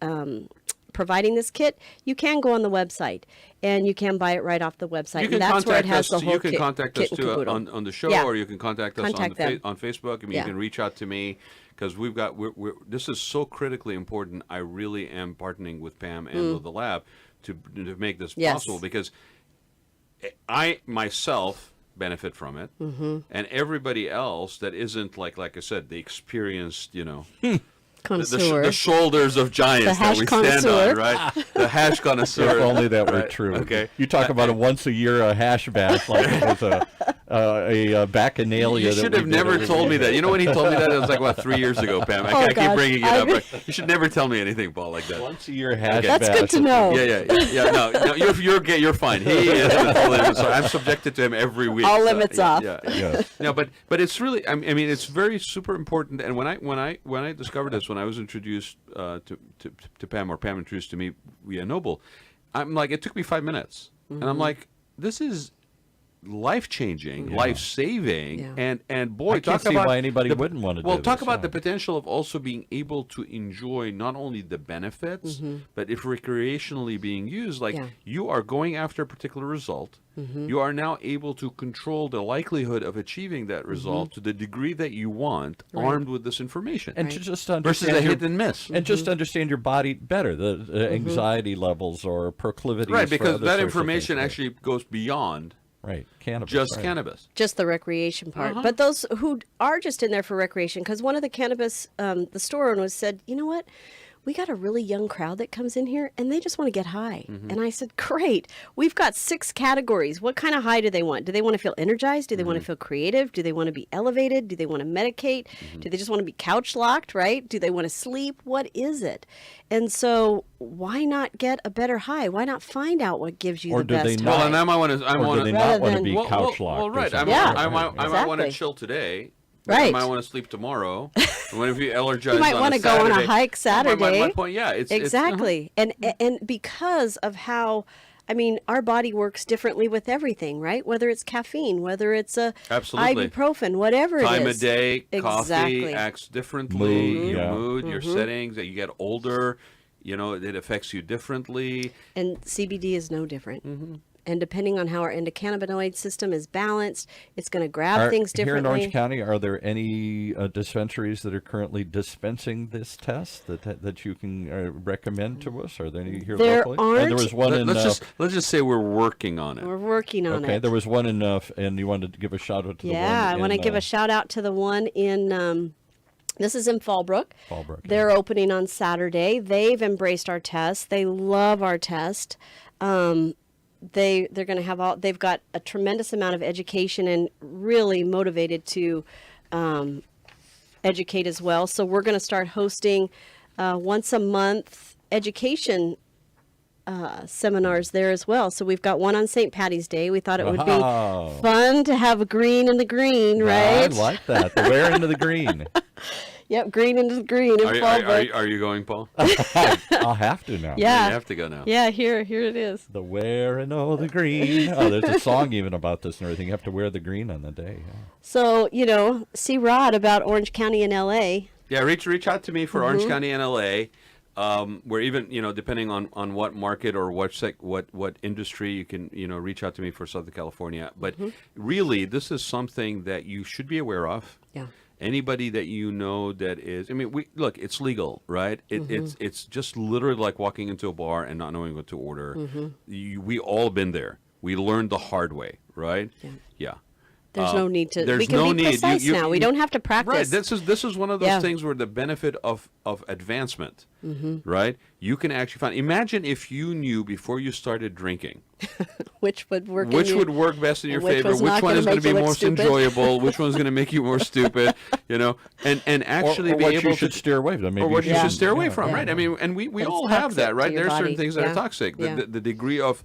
providing this kit, you can go on the website and you can buy it right off the website. You can And that's where it contact has us. the whole You can contact us kit and too caboodle. on the show, Yeah. or you can contact us Contact them. on Facebook. I mean, Yeah. you can reach out to me because we're this is so critically important. I really am partnering with Pam and with the lab to make this Yes. possible, because I myself benefit from it, and everybody else that isn't like I said, the experienced, Connoisseur. the shoulders of giants The that hash we stand connoisseur. on, right? The hash connoisseur. If only that were Right. true. Okay. You talk about a once a year hash bash like it was a bacchanalia. You that should we have did never every told me year. that. You know when he told me that? It was like, 3 years ago, Pam. I keep gosh. bringing it up. You should never tell me anything, Paul, like that. Once a year hash That's bash. good to know. Yeah. No, you're fine. He is totally. So I'm subjected to him every week. All so, limits off. Yeah. Yes. No, but it's really. I mean, it's very super important. And when I discovered this, when I was introduced to Pam, or Pam introduced to me via Noble, I'm like, it took me 5 minutes, and I'm like, this is life-changing, life-saving, Yeah. and boy, I can't talk see about why anybody wouldn't want to do well, talk this, about yeah. the potential of also being able to enjoy not only the benefits, but if recreationally being used, like Yeah. you are going after a particular result, you are now able to control the likelihood of achieving that result to the degree that you want, armed with this information, And to just versus understand a your, hit and miss. and just understand your body better, the anxiety levels or proclivities. Right, for because other that sorts of information things. actually goes beyond Right, cannabis. just right. cannabis. Just the recreation part. But those who are just in there for recreation, because one of the cannabis, the store owners said, you know what? We got a really young crowd that comes in here and they just want to get high. And I said, great. We've got 6 categories. What kind of high do they want? Do they want to feel energized? Do they want to feel creative? Do they want to be elevated? Do they want to medicate? Do they just want to be couch locked, right? Do they want to sleep? What is it? And so why not get a better high? Why not find out what gives you Or the do they best not? Well, high? and I might want to. I Or do want they to. not Rather want to than- be couch locked? Well, right. or I something? might want to exactly. chill today. Right. I might want to sleep tomorrow. And when if you allergize, You might on want a to go on a Saturday- hike My Saturday. point, yeah, it's Exactly. And because of how, I mean, our body works differently with everything, right? Whether it's caffeine, whether it's a Absolutely. ibuprofen, whatever time it of is. day, coffee Exactly. acts differently. Mood, Your yeah. mood, your settings. That you get older, it affects you differently. And CBD is no different. And depending on how our endocannabinoid system is balanced, it's going to grab things Here in differently. Orange County, are there any dispensaries that are currently dispensing this test that you can recommend to us? Are there any here There locally? aren't. There was one in. Let's just say we're working on it. We're working on Okay, it. there was one in, and you wanted to give a shout out to the one. Yeah, I want to give a shout out to the one in. This is in Fallbrook. Fallbrook, yeah. They're opening on Saturday. They've embraced our test. They love our test. They're going to have they've got a tremendous amount of education and really motivated to educate as well. So we're going to start hosting once a month education seminars there as well. So we've got one on St. Patty's Day. We thought it would Wow. be fun to have a green in the green, right? I like that. The wear into the green. Yep, green into the green in Fallbrook. Are you going, Paul? I'll have to now. Yeah. You have to go now. Yeah, here it is. The wear and all the green. Oh, there's a song even about this and everything. You have to wear the green on the day. Yeah. So, see Rod about Orange County and LA. Yeah, reach out to me for Orange County and LA. Where even depending on what market or what industry, you can reach out to me for Southern California. But really, this is something that you should be aware of. Yeah. Anybody that that is, look, it's legal, right? It's just literally like walking into a bar and not knowing what to order. We all been there. We learned the hard way, right? Yeah. There's no need to. There's We can no be need. precise now. We don't have to practice. Right. This is one of those Yeah. things where the benefit of advancement, right? You can actually find. Imagine if you knew before you started drinking Which would work. which in your, would work best in your and which favor, was which not one gonna is going to make be you look most stupid. enjoyable, which one's going to make you more stupid, and actually or be what able you should to. steer away from. Maybe Or what you Yeah. should steer away yeah, from, yeah. right? I mean, and we But it's all have toxic that, to right? your There are certain body. things that are Yeah. toxic. Yeah. The degree of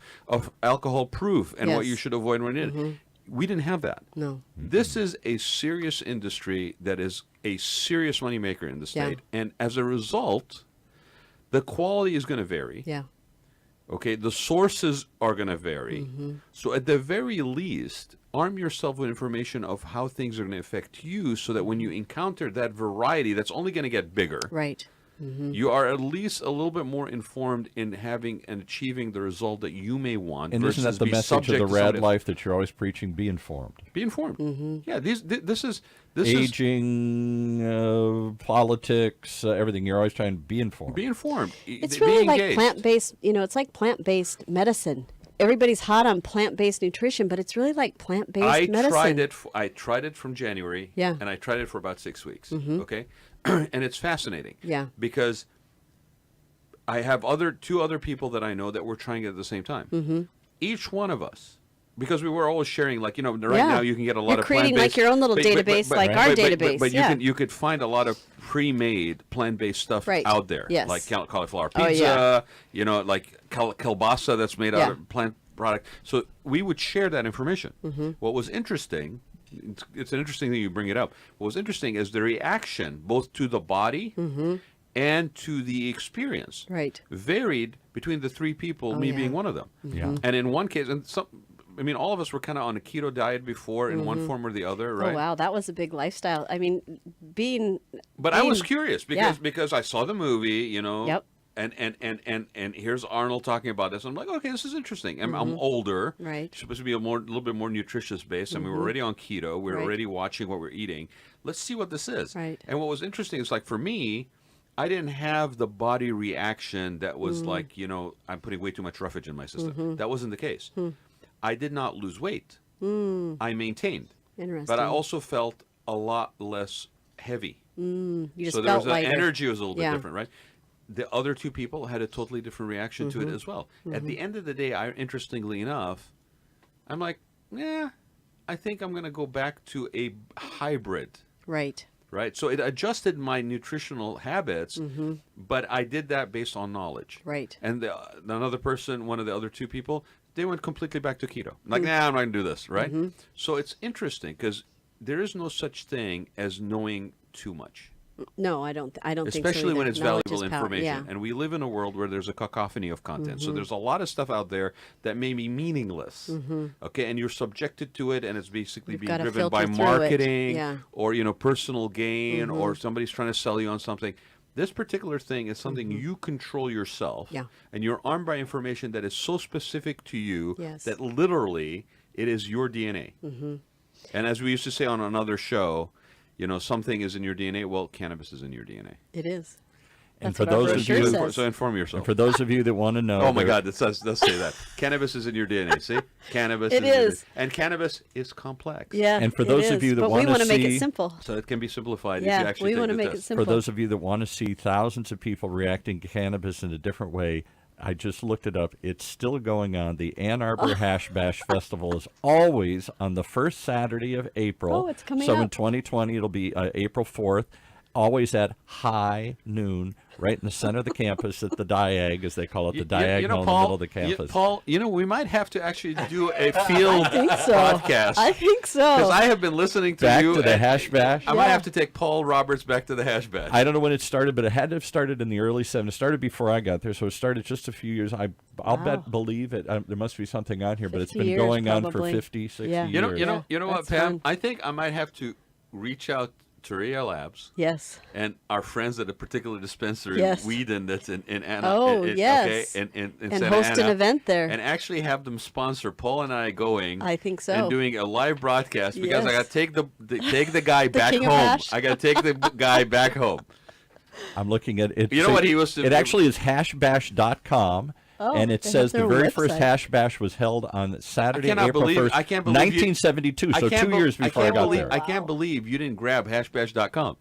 alcohol proof and what Yes. you should avoid when in it. We didn't have that. No. This is a serious industry that is a serious moneymaker in the Yeah. state. And as a result, the quality is going to vary. Yeah. Okay, the sources are going to vary. So at the very least, arm yourself with information of how things are going to affect you so that when you encounter that variety that's only going to get bigger, Right. you are at least a little bit more informed in having and achieving the result that you may want. And isn't versus that the be message of subject the to Rad somebody else. Life that you're always preaching? Be informed. Be informed. Yeah, this is Aging, politics, everything. You're always trying to be informed. be informed. It's Be really like engaged. plant-based, it's like plant-based medicine. Everybody's hot on plant-based nutrition, but it's really like plant-based medicine. I tried it from January. Yeah. And I tried it for about 6 weeks. Okay, and it's fascinating. Yeah. Because I have two other people that I know that were trying it at the same time. Each one of us. Because we were always sharing, like, right Yeah. now you can get a lot You're of creating plant-based. like your own little database, like our database, But yeah. you could find a lot of pre-made plant-based stuff Right. out there. Yes. Like cauliflower Oh, pizza, yeah. like kielbasa that's made Yeah. out of plant product. So we would share that information. Mm-hmm. What was interesting, it's an interesting thing you bring it up. What was interesting is the reaction both to the body and to the experience Right. varied between the three people, me yeah. being one of them. Yeah. And in one case, all of us were kind of on a keto diet before in one form or the other, right? Oh, wow. That was a big lifestyle. I mean, But I was curious Yeah. because I saw the movie, Yep. and here's Arnold talking about this. I'm like, okay, this is interesting. I'm older. Right. It's supposed to be a little bit more nutritious based. I mean, we're already on keto. We're Right. already watching what we're eating. Let's see what this is. Right. And what was interesting is, like, for me, I didn't have the body reaction that was like, I'm putting way too much roughage in my system. That wasn't the case. I did not lose weight. I maintained. Interesting. But I also felt a lot less heavy. You just So there was felt an lighter. energy was a little bit Yeah. different, right? The other two people had a totally different reaction to it as well. At the end of the day, interestingly enough, I'm like, I think I'm going to go back to a hybrid, Right. right? So it adjusted my nutritional habits, but I did that based on knowledge. Right. And another person, one of the other two people, they went completely back to keto. Like, nah, I'm not going to do this, right? So it's interesting because there is no such thing as knowing too much. No, I don't think so. Especially when either. it's Knowledge valuable is power. information. Yeah. And we live in a world where there's a cacophony of content. So there's a lot of stuff out there that may be meaningless. Okay, and you're subjected to it, and it's basically You've being gotta driven by filter through it. marketing Yeah. or personal gain, or somebody's trying to sell you on something. This particular thing is something you control yourself. Yeah. And you're armed by information that is so specific to you Yes. that literally it is your DNA. And as we used to say on another show, something is in your DNA. Well, cannabis is in your DNA. It is. And That's for what our those of brochure you, says. So inform yourself. and for those of you that want to know, Oh my there- God, let's say that. Cannabis is in your DNA. See, cannabis. It is in your is. and cannabis is complex. Yeah. And for it those of is. you that but we wanna want to make see- it simple. So it can be simplified if Yeah, you actually we take want to the make it test. simple. For those of you that want to see thousands of people reacting to cannabis in a different way, I just looked it up. It's still going on. The Ann Arbor Hash Bash Festival is always on the first Saturday of April. Oh, it's coming So in up. 2020, it'll be April 4th, always at high noon, right in the center of the campus at the Diag, as they call it, the diagonal in the middle of the campus. Paul, we might have to actually do a field I think so. podcast. I think so. Because I have been listening to Back you. to the and Hash Bash? I might Yeah. have to take Paul Roberts back to the Hash Bash. I don't know when it started, but it had to have started in the early 70s. It started before I got there, so it started just a few years. I'll believe it. There must be something on here, but it's 50 been years, going on for probably. 50, 60 Yeah. years. You know what, That's Pam? fun. I think I might have to reach out to Ria Labs. Yes. And our friends at a particular dispensary Yes. in Whedon that's in Anna. Oh, yes. Okay, in And Santa host an Ana, event there. and actually have them sponsor Paul and I going. I think so. And doing a live broadcast because I Yes. got to take the guy back king of home. hash. I got to take the guy back home. I'm looking at it. You know what he was to- It actually is hashbash.com. Oh, and it they have says the their very website. first Hash Bash was held on Saturday, cannot April believe- 1st, I can't believe you- 1972, so 2 years before I got there. I can't believe you didn't grab hashbash.com.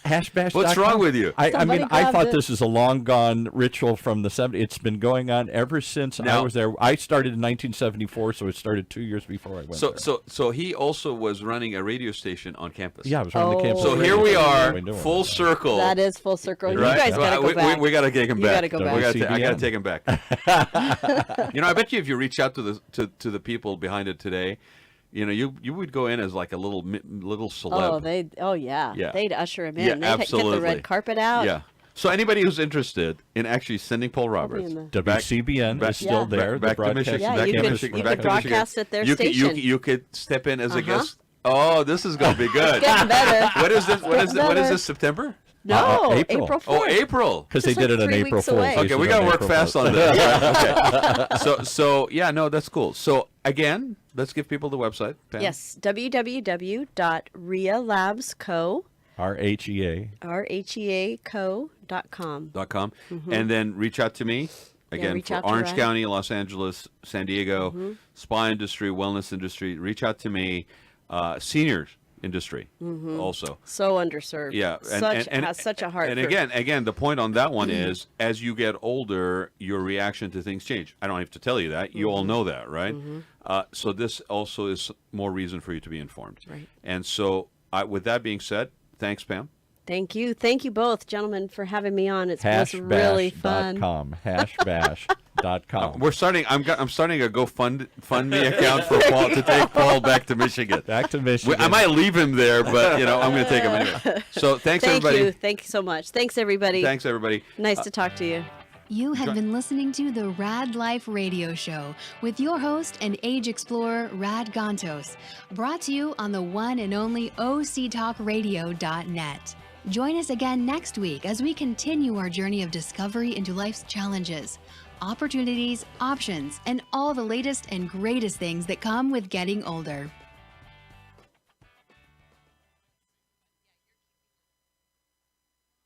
Hashbash.com. What's wrong with you? I Somebody mean, I grabbed thought it. this is a long gone ritual from the 70s. It's been going on ever since I Now- was there. I started in 1974, so it started 2 years before I went there. So he also was running a radio station on campus. Yeah, I was running the campus. So Oh. here we are, Doing it. full circle. That is full circle. You Right? guys got to go back. We got to take him You back. gotta go back. I got to WCBN. take him back. I bet you if you reach out to the people behind it today, you would go in as like a little celeb. Oh, yeah. Yeah. They'd usher him in. Yeah, They'd get the absolutely. red carpet out. Yeah. So anybody who's interested in actually sending Paul Roberts in WCBN is still Yeah. there. back to Michigan, Yeah, back you to could- Michigan, you back could to Michigan. broadcast at their you station. you could step in as a guest. Oh, this is going to be good. Getting better. What is this? What is Getting what is better. this? September? No, April. April 4th. Oh, April. Because Just they did like it on 3 April weeks Fool's. away. They Okay, did we it got to on work April fast Fool's. on this. Okay. So yeah, no, that's cool. So again, let's give people the website. Pam. Yes, www.realabsco, RHEA. RHEAco.com. .com, and then reach out to me again reach for out to Orange Rod. County, Los Angeles, San Diego, spa industry, wellness industry. Reach out to me, seniors industry also. So underserved. Yeah, Has such a heart. And for- again, the point on that one is, as you get older, your reaction to things change. I don't have to tell you that; you all know that, right? So this also is more reason for you to be informed. Right. And so, with that being said, thanks, Pam. Thank you both, gentlemen, for having me on. It was really fun. Hashbash.com. Hashbash.com. We're starting. I'm starting a GoFundMe account for Paul to take Paul back to Michigan. Back to Michigan. I might leave him there, but I'm going to take him anyway. So thanks Thank everybody. you. Thank you so much. Thanks, everybody. Thanks everybody. Nice to talk to you. You have been listening to the Raad Life Radio Show with your host and age explorer, Rod Gantoas, brought to you on the one and only octalkradio.net. Join us again next week as we continue our journey of discovery into life's challenges, opportunities, options, and all the latest and greatest things that come with getting older.